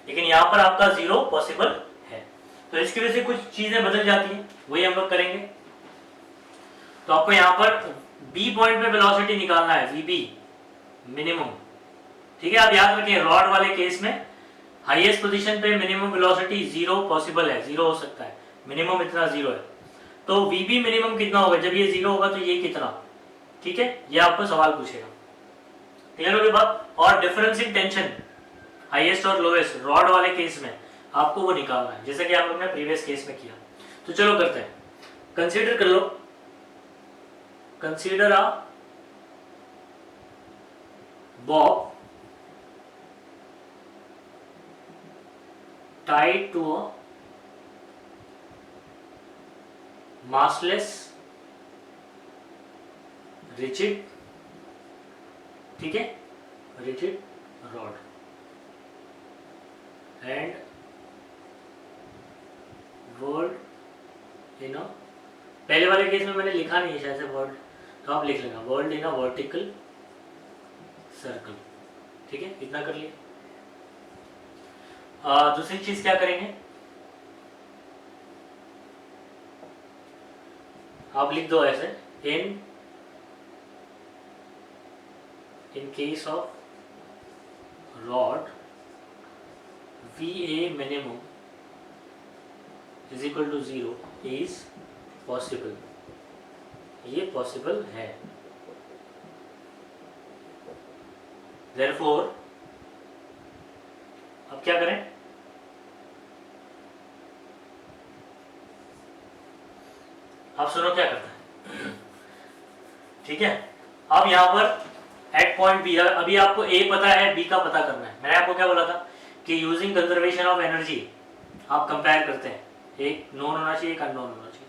लेकिन यहाँ पर आपका 0 पॉसिबल है, तो इसकी वजह से कुछ चीजें बदल जाती हैं, वही हम लोग करेंगे। तो आपको यहाँ पर बी पॉइंट पे वेलोसिटी निकालना है, वीबी मिनिमम, ठीक है। आप याद रखिए रॉड वाले केस में हाईएस्ट पोजीशन पे मिनिमम वेलोसिटी 0 पॉसिबल है, 0 हो सकता है, मिनिमम इतना 0 है, तो वीबी मिनिमम कितना होगा, जब ये 0 होगा तो ये कितना, ठीक है, ये आपको सवाल पूछेगा, क्लियर होगी बात। और डिफरेंस इन टेंशन हाईएस्ट और लोएस्ट रॉड वाले केस में आपको वो निकालना है, जैसे कि आप लोग ने प्रीवियस केस में किया। तो चलो करते हैं, कंसीडर कर लो, consider a bob tied to a massless rigid, ठीक है, rigid rod and whirled in a, पहले वाले केस में मैंने लिखा नहीं है शायद से वर्ड, तो आप लिख लेना whirled in a vertical circle, ठीक है, इतना कर लिया। दूसरी चीज क्या करेंगे, आप लिख दो ऐसे, in case of rod VA minimum is equal to 0 is possible, ये पॉसिबल है। Therefore अब क्या करें, आप सुनो क्या करता है, ठीक है। अब यहां पर एट पॉइंट बी, अभी आपको ए पता है, बी का पता करना है। मैंने आपको क्या बोला था कि यूजिंग कंजर्वेशन ऑफ एनर्जी आप कंपेयर करते हैं, एक नोन होना चाहिए, एक अननोन होना चाहिए।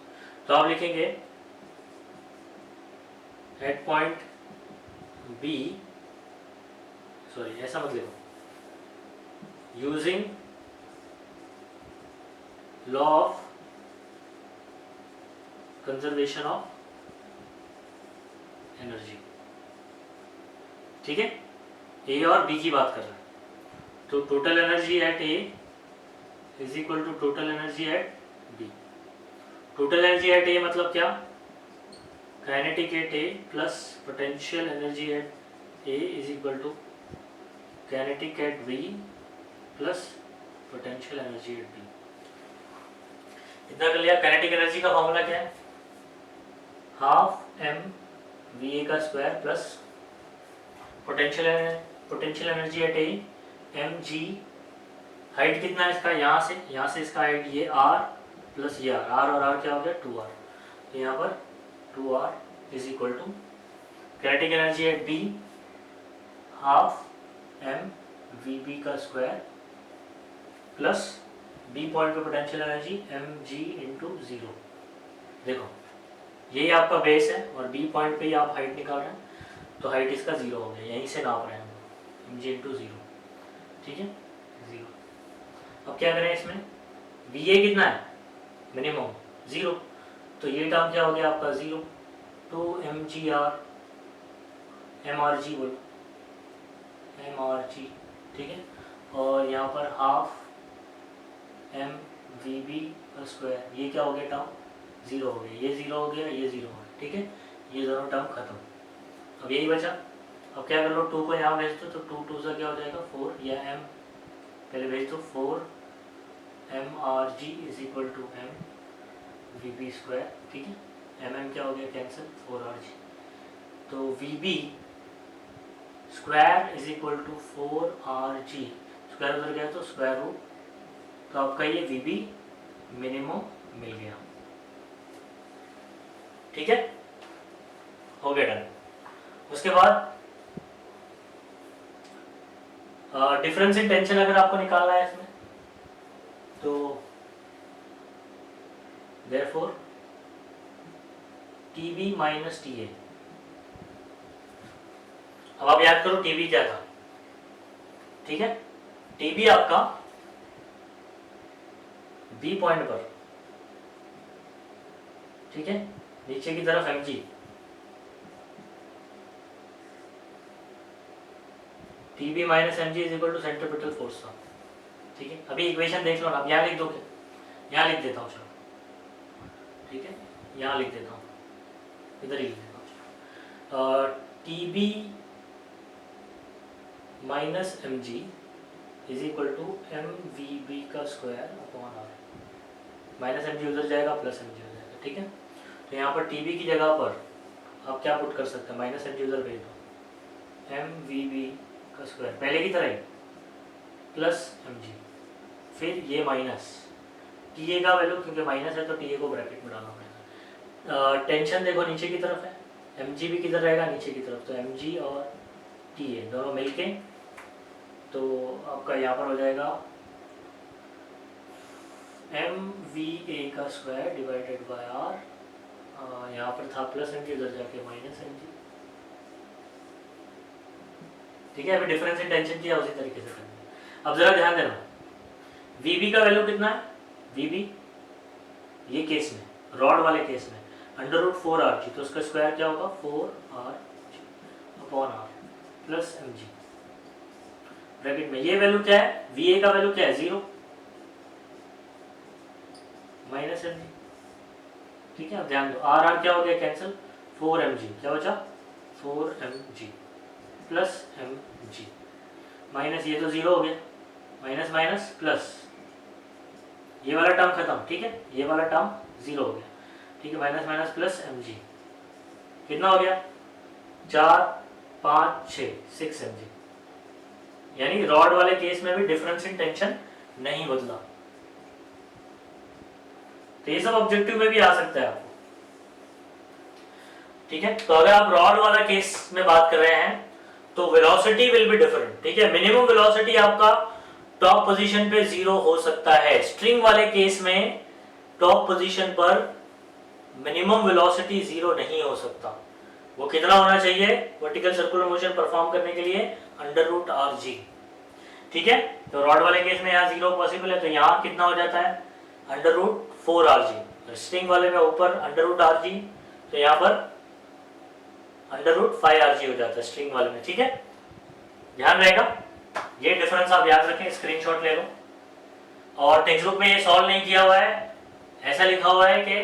तो आप लिखेंगे एट पॉइंट बी, सॉरी ऐसा मत लिखो, using law of conservation of energy, ठीक है। ए और बी की बात कर रहे हैं, तो total energy at A is equal to total energy at B. Total energy at A मतलब क्या, kinetic at A plus potential energy at A is equal to kinetic at B plus potential energy at B. इतना कर लिया। Kinetic energy का formula क्या है, half M v ए का square plus potential energy at a m g, height कितना है इसका, यहाँ से इसका हाइट ये आर प्लस ये आर और आर क्या हो गया 2r, तो यहाँ पर 2r is equal to kinetic energy at b half M we B का स्क्वायर प्लस बी पॉइंट पे potential energy M G into zero. देखो यही आपका बेस है और बी पॉइंट पे ही आप हाइट निकाल रहे हैं, तो हाइट इसका जीरो हो गया, यहीं से नाप रहे हैं हम एम जी इंटू जीरो, ठीक है जीरो। अब क्या करें इसमें, वी ए कितना है मिनिमम जीरो, तो ये टर्म क्या हो गया आपका zero, two m g r m are g बोलो एम आर जी, ठीक है। और यहाँ पर हाफ एम वी बी का स्क्वायर, ये क्या हो गया टर्म जीरो हो गया, ये जीरो हो गया, ये जीरो हो गया, ठीक है, ये दोनों टर्म खत्म। अब यही बचा, अब क्या कर लो, टू को यहाँ भेज दो, तो टू टू से क्या हो जाएगा 4, या एम पहले भेज दो 4 m are g is equal to M we B square, ठीक है, एम एम क्या हो गया कैंसिल 4 आर जी, तो we B square is equal to 4 r g, square उधर गया तो स्क्वायर रूट, तो आपका ये वी बी मिनिमम मिल गया, ठीक है, हो गया डन। उसके बाद डिफरेंस इन टेंशन अगर आपको निकालना है इसमें, तो देयरफॉर टीबी माइनस टीए, अब आप याद करो टीबी क्या था, ठीक है, टीबी आपका बी पॉइंट पर, ठीक है, नीचे की तरफ m g, TB minus M G is equal to centripetal force था, ठीक है। अभी इक्वेशन देख लो ना, अब यहाँ लिख दोगे, यहाँ लिख देता हूँ चलो, ठीक है, यहाँ लिख देता हूँ, इधर ही लिख देता हूँ, TB minus M G is equal to M we B का square upon R, minus M G उधर जाएगा प्लस एम जी हो जाएगा, ठीक है। तो यहाँ पर टीबी की जगह पर आप क्या पुट कर सकते हैं, माइनस एम जी उधर भेज दो, एम वी बी का स्क्वायर पहले की तरह ही प्लस एम जी, फिर ये माइनस टी ए का वैल्यू, क्योंकि माइनस है तो टी ए को ब्रैकेट में डालना पड़ेगा। टेंशन देखो नीचे की तरफ है, एम जी भी किधर रहेगा नीचे की तरफ, तो एम जी और टी ए दोनों मिलके, तो आपका यहाँ पर हो जाएगा एम वी ए का स्क्वायर डिवाइडेड बाय आर, यहाँ पर था प्लस एम जी, उधर जाके माइनस एम जी, ठीक है। अभी डिफरेंस इन टेंशन किया उसी तरीके से करना। अब जरा ध्यान देना, वीबी का वैल्यू कितना है, वीबी ये केस में रॉड वाले केस में अंडर रूट 4 आर जी, तो उसका स्क्वायर क्या होगा 4 r upon r plus M g, bracket में ये वैल्यू क्या है, वी ए का वैल्यू क्या है 0 माइनस एम जी, ठीक है। अब ध्यान दो, आर आर क्या हो गया कैंसिल, 4 एम जी क्या बचा 4 m g plus M g, minus ये तो 0 हो गया, माइनस माइनस प्लस, ये वाला टर्म खत्म, ठीक है, ये वाला टर्म 0 हो गया, ठीक है, minus minus plus M g, कितना हो गया 4 5 6 6 एम जी, यानी रॉड वाले केस में भी डिफरेंस इन टेंशन नहीं बदला। तो ये सब ऑब्जेक्टिव में भी आ सकता है आपको, ठीक है। तो अगर आप रॉड वाला केस में बात कर रहे हैं तो वेलोसिटी विल बी डिफरेंट, ठीक है, मिनिमम वेलोसिटी आपका टॉप पोजीशन पे 0 हो सकता है। स्ट्रिंग वाले केस में टॉप पोजीशन पर मिनिमम वेलोसिटी 0 नहीं हो सकता, वो कितना होना चाहिए वर्टिकल सर्कुलर मोशन परफॉर्म करने के लिए अंडर रूट आर जी, ठीक है। तो रॉड वाले केस में यहाँ 0 पॉसिबल है, तो यहाँ कितना हो जाता है under root 4 r g, string वाले में ऊपर अंडर रूट आर जी, तो यहाँ पर अंडर रूट 5 आर जी हो जाता है स्ट्रिंग वाले में, ठीक है, ध्यान रहेगा। ये डिफरेंस आप याद रखें, स्क्रीनशॉट ले लो। और टेक्स्ट बुक में ये सॉल्व नहीं किया हुआ है, ऐसा लिखा हुआ है कि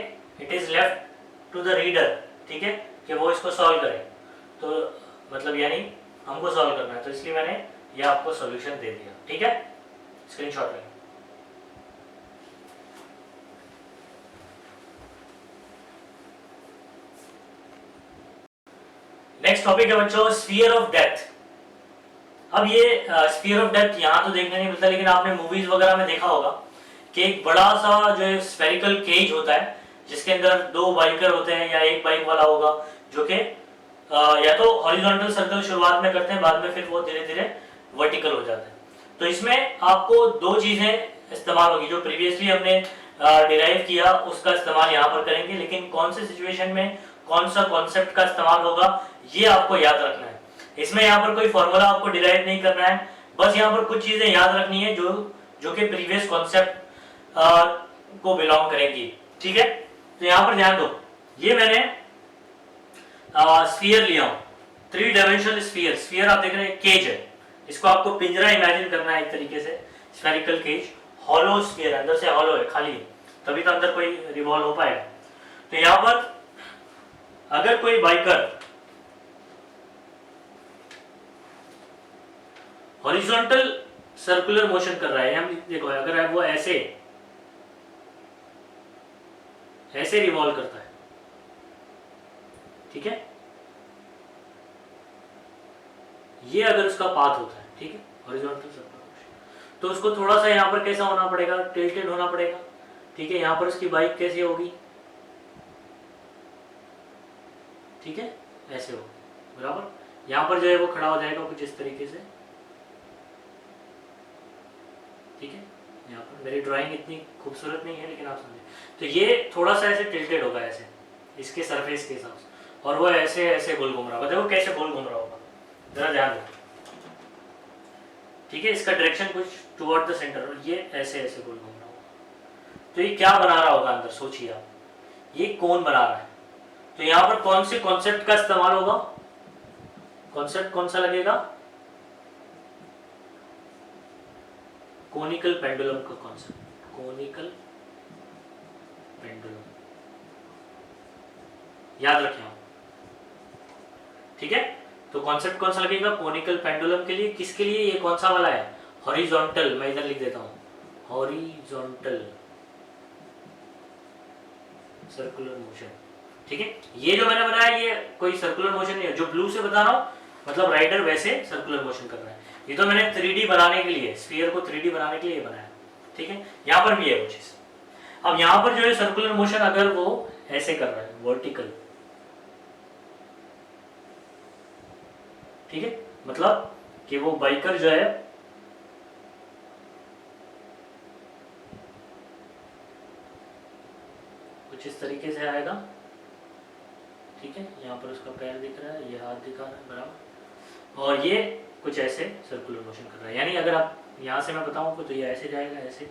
it is left to the reader, ठीक है, कि वो इसको सॉल्व करे। तो मतलब यानी हमको सॉल्व करना है, तो इसलिए मैंने ये आपको सॉल्यूशन दे दिया, ठीक है, स्क्रीनशॉट लें। नेक्स्ट टॉपिक है बच्चों स्फीयर ऑफ डेथ। अब ये स्फीयर ऑफ डेथ यहाँ तो देखने नहीं मिलता, लेकिन आपने मूवीज वगैरह में देखा होगा कि एक बड़ा सा जो है स्फेरिकल केज होता है, जिसके अंदर दो बाइकर होते हैं या एक बाइक वाला होगा, जो कि या तो हॉरिजॉन्टल सर्कल शुरुआत में करते हैं, बाद में फिर वो धीरे धीरे वर्टिकल हो जाते हैं। तो इसमें आपको दो चीजें इस्तेमाल होगी, जो प्रीवियसली हमने डिराइव किया उसका इस्तेमाल यहाँ पर करेंगे, लेकिन कौन से सिचुएशन में कौन सा कॉन्सेप्ट का इस्तेमाल होगा ये आपको याद रखना है। इसमें यहाँ पर कोई फॉर्मूला आपको डिराइव नहीं करना है, बस यहाँ पर कुछ चीजें याद रखनी है जो कि प्रीवियस कॉन्सेप्ट को बिलोंग करेंगी, ठीक है। तो यहाँ पर ध्यान दो, ये मैंने स्फीयर लिया हूं, 3 डायमेंशनल स्फीयर। स्फीयर आप देख रहे हैं केज है, इसको आपको पिंजरा इमेजिन करना है एक तरीके से, स्फेरिकल केज, हॉलो स्फीयर, अंदर से हॉलो है, खाली है, तभी तो अंदर कोई रिवॉल्व हो पाएगा। तो यहाँ पर अगर कोई बाइकर हॉरिजॉन्टल सर्कुलर मोशन कर रहा है, हम देखो अगर वो ऐसे रिवॉल्व करता है, ठीक है, ये अगर उसका पाथ होता है, ठीक है, हॉरिजॉन्टल सर्कुलर मोशन, तो उसको थोड़ा सा यहाँ पर कैसा होना पड़ेगा, टिल्टेड होना पड़ेगा, ठीक है। यहाँ पर उसकी बाइक कैसी होगी, ठीक है, ऐसे हो बराबर। यहाँ पर जो है वो खड़ा हो जाएगा कुछ इस तरीके से, ठीक है। यहाँ पर मेरी ड्राइंग इतनी खूबसूरत नहीं है, लेकिन आप समझे, तो ये थोड़ा सा ऐसे टिल्टेड होगा, ऐसे इसके सरफेस के हिसाब से, और वो ऐसे गोल घूम रहा होगा, देखो कैसे गोल घूम रहा होगा, जरा ध्यान दो, ठीक है। इसका डायरेक्शन कुछ टुवर्ड द सेंटर, और ये ऐसे गोल घूम रहा होगा। तो ये क्या बना रहा होगा अंदर, सोचिए आप, ये कौन बना रहा है। तो यहाँ पर कौन से कॉन्सेप्ट का इस्तेमाल होगा, कॉन्सेप्ट कौन सा लगेगा, कोनिकल पेंडुलम का कॉन्सेप्ट, कोनिकल पेंडुलम याद रखें आप, ठीक है। तो कॉन्सेप्ट कौन सा लगेगा, कोनिकल पेंडुलम के लिए, किसके लिए, ये कौन सा वाला है, हॉरिजॉन्टल, मैं इधर लिख देता हूं, हॉरिजॉन्टल सर्कुलर मोशन, ठीक है। ये जो मैंने बनाया ये कोई सर्कुलर मोशन नहीं है, जो ब्लू से बता रहा हूं मतलब राइडर वैसे सर्कुलर मोशन कर रहा है। ये तो मैंने 3D बनाने के लिए, स्फीयर को 3D बनाने के लिए बनाया, ठीक है। यहाँ पर भी है वो चीज। अब यहाँ पर जो है सर्कुलर मोशन अगर वो ऐसे कर रहा है, वर्टिकल, ठीक है, मतलब कि वो बाइकर जो है कुछ इस तरीके से आएगा, ठीक है। यहाँ पर उसका पैर दिख रहा है, ये हाथ दिखा रहा है बराबर, और ये कुछ ऐसे सर्कुलर मोशन कर रहा है। यानी अगर आप यहाँ से मैं बताऊँ आपको, तो ये ऐसे जाएगा, ऐसे,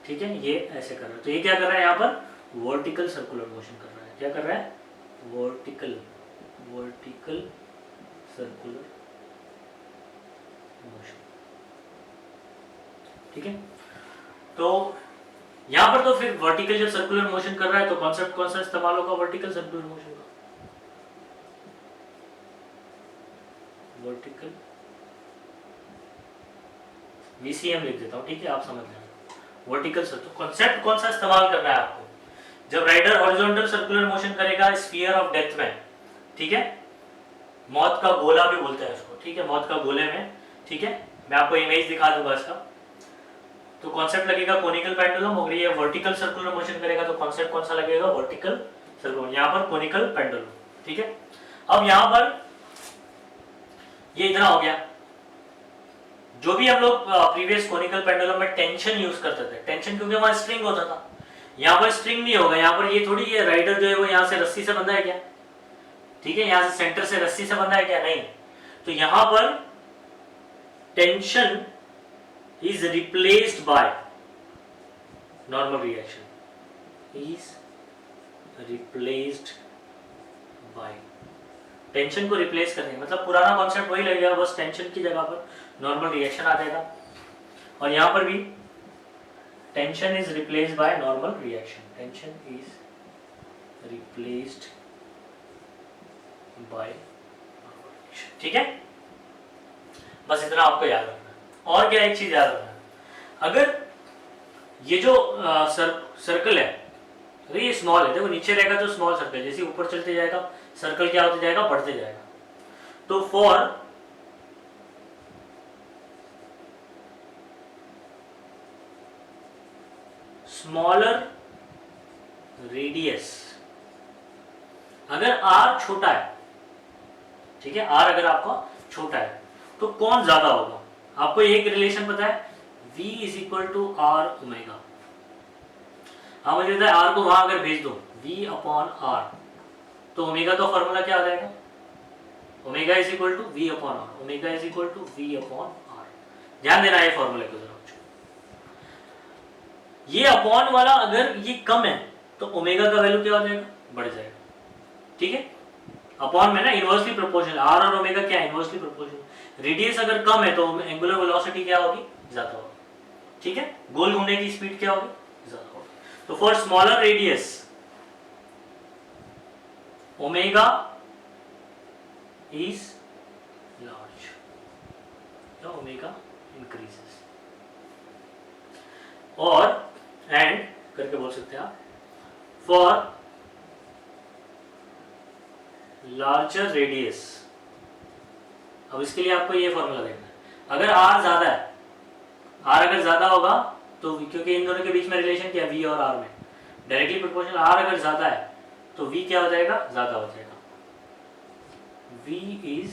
ठीक है, ये ऐसे कर रहा है। तो ये क्या कर रहा है, यहाँ पर वर्टिकल सर्कुलर मोशन कर रहा है। क्या कर रहा है, वर्टिकल सर्कुलर मोशन, ठीक है। तो यहाँ पर तो फिर वर्टिकल जब सर्कुलर मोशन कर रहा है, तो कॉन्सेप्ट कौन सा इस्तेमाल होगा, वर्टिकल सर्कुलर मोशन का, वर्टिकल VCM लिख देता हूँ, ठीक है, आप समझ लेना, वर्टिकल सर्कुलर। तो कॉन्सेप्ट कौन सा इस्तेमाल करना है आपको, जब राइडर हॉरिजॉन्टल सर्कुलर मोशन करेगा स्फीयर ऑफ डेथ में, ठीक है, मौत का गोला भी बोलते हैं उसको, ठीक है, मौत का गोले में, ठीक है, मैं आपको इमेज दिखा दूंगा इसका। तो कॉन्सेप्ट लगेगा कोनिकल पेंडुलम, और ये वर्टिकल सर्कुलर मोशन करेगा तो कॉन्सेप्ट कौन सा लगेगा, वर्टिकल सर्कुलर, यहाँ पर कोनिकल पेंडुलम, ठीक है। अब यहाँ पर ये इतना हो गया, जो भी हम लोग प्रीवियस कोनिकल पेंडुलम में टेंशन यूज करते थे, टेंशन क्योंकि वहां स्ट्रिंग होता था, यहाँ पर स्ट्रिंग नहीं होगा, यहाँ पर ये थोड़ी, ये राइडर जो है वो यहाँ से रस्सी से बंधा है क्या, ठीक है, यहाँ से सेंटर से रस्सी से बंधा है क्या, नहीं। तो यहाँ पर tension is replaced by normal reaction, is replaced by, tension को रिप्लेस करने, मतलब पुराना कॉन्सेप्ट वही लगेगा, बस टेंशन की जगह पर नॉर्मल रिएक्शन आ जाएगा। और यहाँ पर भी tension is replaced by normal reaction, tension is replaced by, ठीक है। बस इतना आपको याद रखना है। और क्या एक चीज याद रखना है, अगर ये जो सर्कल है, अगर ये स्मॉल है, देखो नीचे रहेगा तो स्मॉल सर्कल, जैसे ऊपर चलते जाएगा सर्कल क्या होते जाएगा, बढ़ते जाएगा। तो फॉर स्मॉलर रेडियस, अगर r छोटा है, ठीक है, r अगर आपका छोटा है तो कौन ज्यादा होगा? आपको एक रिलेशन पता है, v is equal to r omega. हाँ, मुझे पता है r को वहां अगर भेज दो v अपॉन r, तो ओमेगा का फॉर्मूला क्या आ जाएगा, omega is equal to v upon r, omega is equal to v upon r। ध्यान देना है फॉर्मूले को जरा। ये अपॉन वाला अगर ये कम है तो ओमेगा का वैल्यू क्या हो जाएगा, बढ़ जाएगा, ठीक है। अपॉन में ना इनवर्सली प्रोपोर्शनल, आर और ओमेगा क्या है, इनवर्सली प्रोपोर्शनल। रेडियस अगर कम है तो एंगुलर वेलोसिटी क्या होगी, ज्यादा होगी, ठीक है। गोल घूमने की स्पीड क्या होगी, ज्यादा होगी। तो for smaller radius omega is large, या ओमेगा इंक्रीजेस, और एंड करके बोल सकते हैं आप, फॉर लार्जर रेडियस। अब इसके लिए आपको ये फॉर्मूला देखना है, अगर r ज्यादा है, r अगर ज्यादा होगा तो क्योंकि इन दोनों के बीच में रिलेशन क्या है, v और r में डायरेक्टली प्रोपोर्शनल, r अगर ज्यादा है तो v क्या हो जाएगा, ज्यादा हो जाएगा, v इज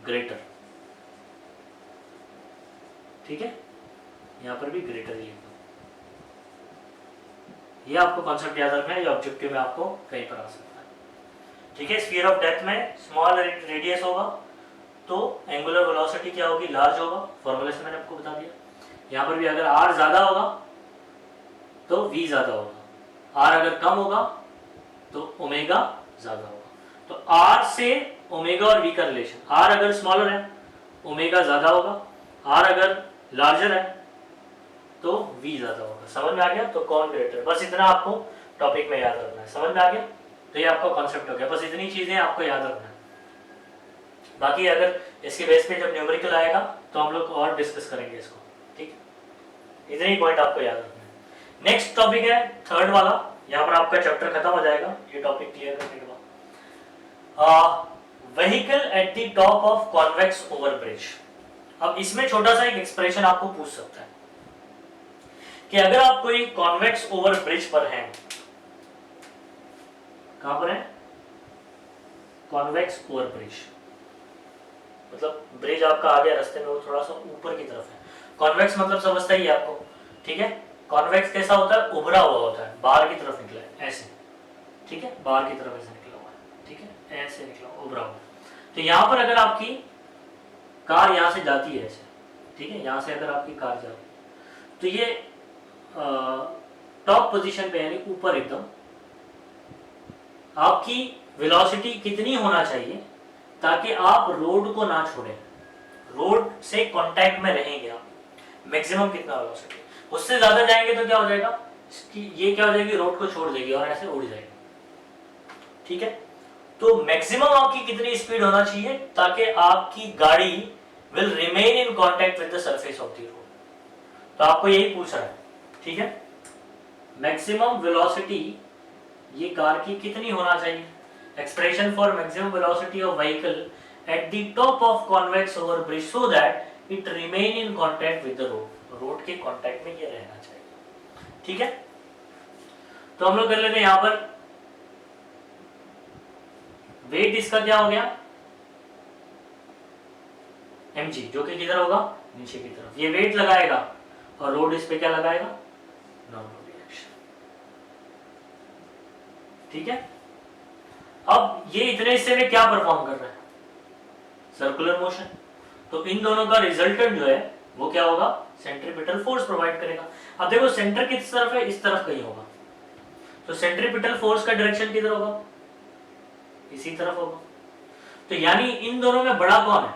ग्रेटर, ठीक है। यहां पर भी ग्रेटर ही लिखो, ये आपको कॉन्सेप्ट याद रखना है, ये ऑब्जेक्टिव में आपको कहीं पर आ सकता है, ठीक है। स्फीयर ऑफ डेप्थ में स्मॉल रेडियस होगा तो एंगुलर वेलोसिटी क्या होगी, लार्ज होगा, फॉर्मूले से मैंने आपको बता दिया। यहाँ पर भी अगर r ज्यादा होगा तो v ज्यादा होगा, r अगर कम होगा तो ओमेगा ज्यादा होगा। तो r से ओमेगा और v का रिलेशन, r अगर स्मॉलर है ओमेगा ज्यादा होगा, r अगर लार्जर है तो v ज्यादा होगा। समझ में आ गया? तो कौन ग्रेटर, बस इतना आपको टॉपिक में याद रखना है। समझ में आ गया? तो ये आपका कॉन्सेप्ट हो गया, बस इतनी चीजें आपको याद रखना है। बाकी अगर इसके बेस पे जब न्यूमेरिकल आएगा तो हम लोग और डिस्कस करेंगे इसको, ठीक। इतने ही पॉइंट आपको याद रखना है। नेक्स्ट टॉपिक है थर्ड वाला, यहाँ पर आपका चैप्टर खत्म हो जाएगा ये टॉपिक क्लियर करने के बाद। Vehicle at the top of convex over bridge. अब इसमें छोटा सा एक एक्सप्रेशन आपको पूछ सकता है कि अगर आप कोई कॉन्वेक्स ओवर ब्रिज पर हैं, कहां पर है, कॉन्वेक्स ओवर ब्रिज, मतलब ब्रिज आपका आ गया रास्ते में, वो थोड़ा सा ऊपर की तरफ है। कॉन्वेक्स मतलब समझता ही है आपको, ठीक है। कॉन्वेक्स कैसा होता है, उभरा हुआ होता है, बाहर की तरफ निकला है ऐसे, ठीक है, बाहर की तरफ ऐसे निकला हुआ है, ठीक है, ऐसे निकला उभरा हुआ। तो यहां पर अगर आपकी कार यहां से जाती है ऐसे, ठीक है, यहां से अगर आपकी कार जाती है तो ये टॉप पोजीशन पे यानी ऊपर एकदम आपकी वेलोसिटी कितनी होना चाहिए ताकि आप रोड को ना छोड़ें, रोड से कांटेक्ट में रहेंगे आप, मैक्सिमम कितना वेलोसिटी। उससे ज्यादा जाएंगे तो क्या हो जाएगा, ये क्या हो जाएगी, रोड को छोड़ देगी और ऐसे उड़ जाएगी, ठीक है। तो मैक्सिमम आपकी कितनी स्पीड होना चाहिए ताकि आपकी गाड़ी will remain in contact with the surface of the road. तो आपको यही पूछ रहा है, ठीक है, मैक्सिमम वेलोसिटी ये कार की कितनी होना चाहिए। Expression for maximum velocity of vehicle at the top of convex over bridge so that it remain in contact with the road, road के कांटेक्ट में ये रहना चाहिए, ठीक है। तो हम लोग कर लेते हैं यहां पर वेट इसका क्या हो गया, mg, जो कि किधर होगा, नीचे की तरफ। ये वेट लगाएगा और रोड इस पे क्या लगाएगा, नॉर्मल रिएक्शन, ठीक है। अब ये इतने हिस्से में क्या परफॉर्म कर रहा है, सर्कुलर मोशन। तो इन दोनों का रिजल्टेंट जो है वो क्या होगा, सेंट्रीपिटल फोर्स प्रोवाइड करेगा। अब देखो सेंटर किस तरफ है, इस तरफ कहीं होगा, तो सेंट्रीपिटल फोर्स का डायरेक्शन किधर होगा, इसी तरफ होगा। तो यानी इन दोनों में बड़ा कौन है,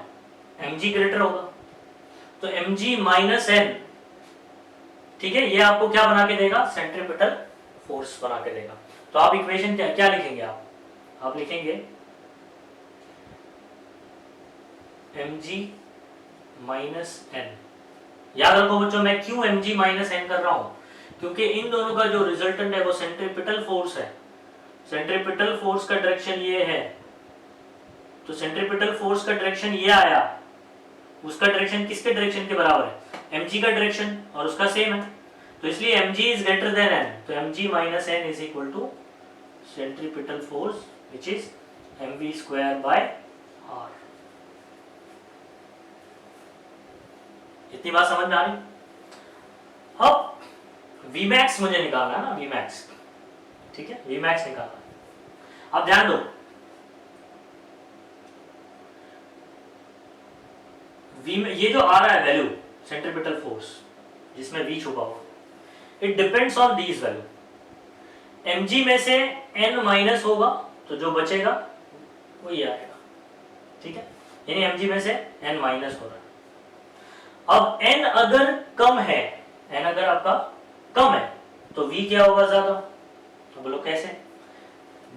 mg ग्रेटर होगा। तो mg माइनस n, ठीक है, ये आपको क्या बना के देगा, सेंट्रीपिटल फोर्स बना के देगा। तो आप इक्वेशन क्या क्या लिखेंगे, आप लिखेंगे mg माइनस n। याद रखो बच्चों, मैं क्यों mg माइनस n कर रहा हूं, क्योंकि इन दोनों का जो रिजल्टेंट है वो सेंट्रीपिटल फोर्स है। सेंट्रीपिटल फोर्स का डायरेक्शन ये है, तो सेंट्रीपिटल फोर्स का डायरेक्शन ये आया, उसका डायरेक्शन किसके डायरेक्शन के बराबर है, mg का डायरेक्शन, और उसका सेम है, तो इसलिए mg is greater than n, तो mg minus n is equal to centripetal force which is mv square by r। इतनी बात समझ में आ रही। अब Vmax मुझे निकालना है ना, Vmax, ठीक है, Vmax निकालना है। अब ध्यान दो, ये जो आ रहा है वैल्यू सेंट्रीपिटल फोर्स जिसमें V छुपा हुआ, it depends on these value. mg में से n माइनस होगा तो जो बचेगा वो ये आएगा, ठीक है, यानी mg में से n माइनस हो रहा है। अब n अगर कम है, n अगर आपका कम है तो v क्या होगा, ज्यादा। तो बोलो कैसे,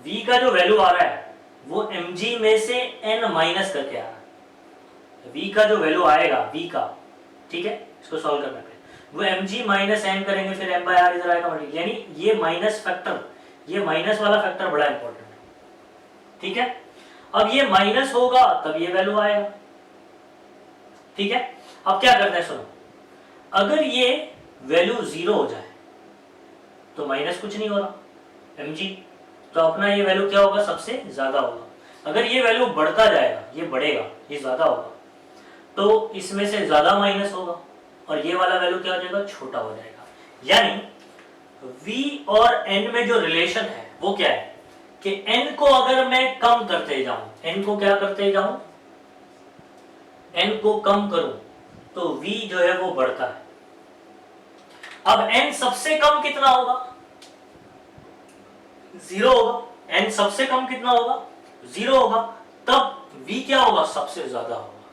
v का जो वैल्यू आ रहा है वो mg में से n माइनस करके आ रहा है। v का जो वैल्यू आएगा v का, ठीक है, इसको सॉल्व करने पे वो mg माइनस n करेंगे, फिर m बाय r इधर आएगा मल्टीप्लाई, यानी ये माइनस फैक्टर, ये माइनस वाला फैक्टर बड़ा इंपॉर्टेंट है, ठीक है। अब ये माइनस होगा तब ये वैल्यू आएगा, ठीक है। अब क्या करना है सुनो, अगर ये वैल्यू 0 हो जाए तो माइनस कुछ नहीं हो रहा mg, तो अपना ये वैल्यू क्या होगा, सबसे ज्यादा होगा। अगर ये वैल्यू बढ़ता जाएगा, ये बढ़ेगा, ये ज्यादा होगा, तो इसमें से ज्यादा माइनस होगा और ये वाला वैल्यू क्या हो जाएगा, छोटा हो जाएगा। यानी v और n में जो रिलेशन है वो क्या है कि n को अगर मैं कम करते जाऊं, n को क्या करते जाऊं, n को कम करूं तो v जो है वो बढ़ता है। अब n सबसे कम कितना होगा, 0 होगा। n सबसे कम कितना होगा, 0 होगा, तब v क्या होगा, सबसे ज्यादा होगा,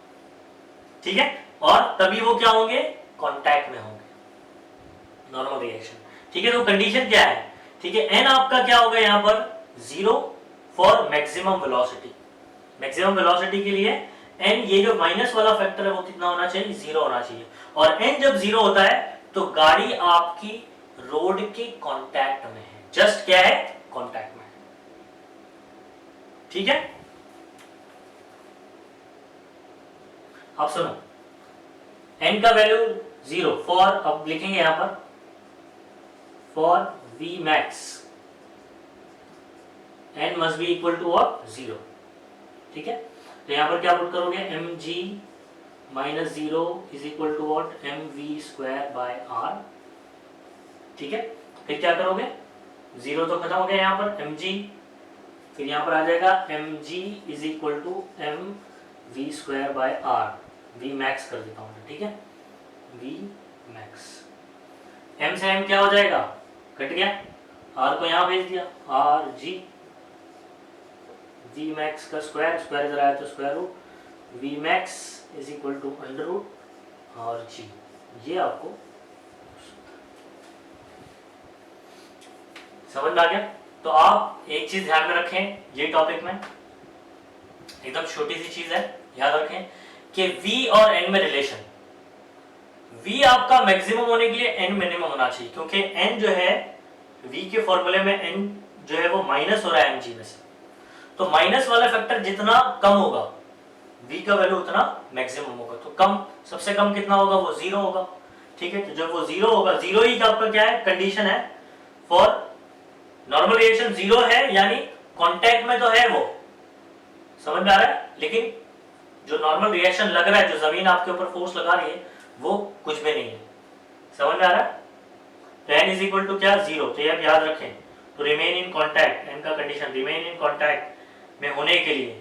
ठीक है। और तभी वो क्या होंगे, कांटेक्ट में होंगे, नॉर्मल रिएक्शन, ठीक है। तो कंडीशन क्या है, ठीक है, n आपका क्या होगा यहाँ पर 0 for maximum velocity. Maximum velocity के लिए n, ये जो माइनस वाला फैक्टर है वो कितना होना चाहिए, 0 होना चाहिए। और n जब 0 होता है तो गाड़ी आपकी रोड के कांटेक्ट में है, जस्ट क्या है, कांटेक्ट में है, ठीक है। अब सुनो, n का वैल्यू 0 फॉर, अब लिखेंगे यहां पर for Vmax n must be equal to और 0, ठीक है। तो यहां पर क्या पुट करोगे, mg minus 0 is equal to what, mv square by r, ठीक है। फिर क्या करोगे, 0 तो खत्म हो गया यहाँ पर mg, फिर यहाँ पर आ जाएगा mg is equal to mv square by r, Vmax कर देता हूँ, ठीक है, Vmax, m से m क्या हो जाएगा, कट गया, r को यहाँ भेज दिया, rg, Vmax का स्क्वायर, स्क्वायर इधर आया तो square root, Vmax is equal to under root और g, ये आपको समझ में आ गया। तो आप एक चीज ध्यान में रखें, ये टॉपिक में एकदम छोटी सी चीज है, याद रखें कि v और n में रिलेशन, v आपका मैक्सिमम होने के लिए n मिनिमम होना चाहिए, क्योंकि n जो है v के फॉर्मूले में n जो है वो माइनस हो रहा है mg में से, तो माइनस वाला फैक्टर जितना कम होगा v का वैल्यू उतना मैक्सिमम होगा। तो कम, सबसे कम कितना होगा, वो 0 होगा, ठीक है। तो जब वो 0 होगा, 0 ही आपका क्या है, कंडीशन है फॉर नॉर्मल रिएक्शन, 0 है यानी कांटेक्ट में तो है वो, समझ में आ रहा है, लेकिन जो नॉर्मल रिएक्शन लग रहा है, जो जमीन आपके ऊपर फोर्स लगा रही है वो कुछ भी नहीं है, समझ में आ रहा है। तो n इज इक्वल टू क्या, 0, तो ये आप याद रखें। तो रिमेन इन कांटेक्ट, n का कंडीशन रिमेन इन कांटेक्ट में होने के लिए,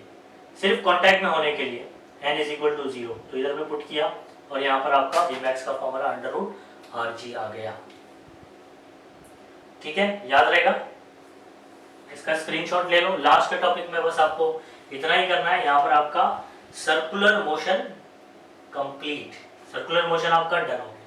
सिर्फ कांटेक्ट में होने के लिए n इज इक्वल टू 0, तो इधर में पुट किया और यहाँ पर आपका Vmax का फॉर्मूला अंडर रूट rg आ गया, ठीक है, याद रहेगा। इसका स्क्रीनशॉट ले लो। लास्ट के टॉपिक में बस आपको इतना ही करना है, यहाँ पर आपका circular motion complete, circular motion आपका डन हो गया।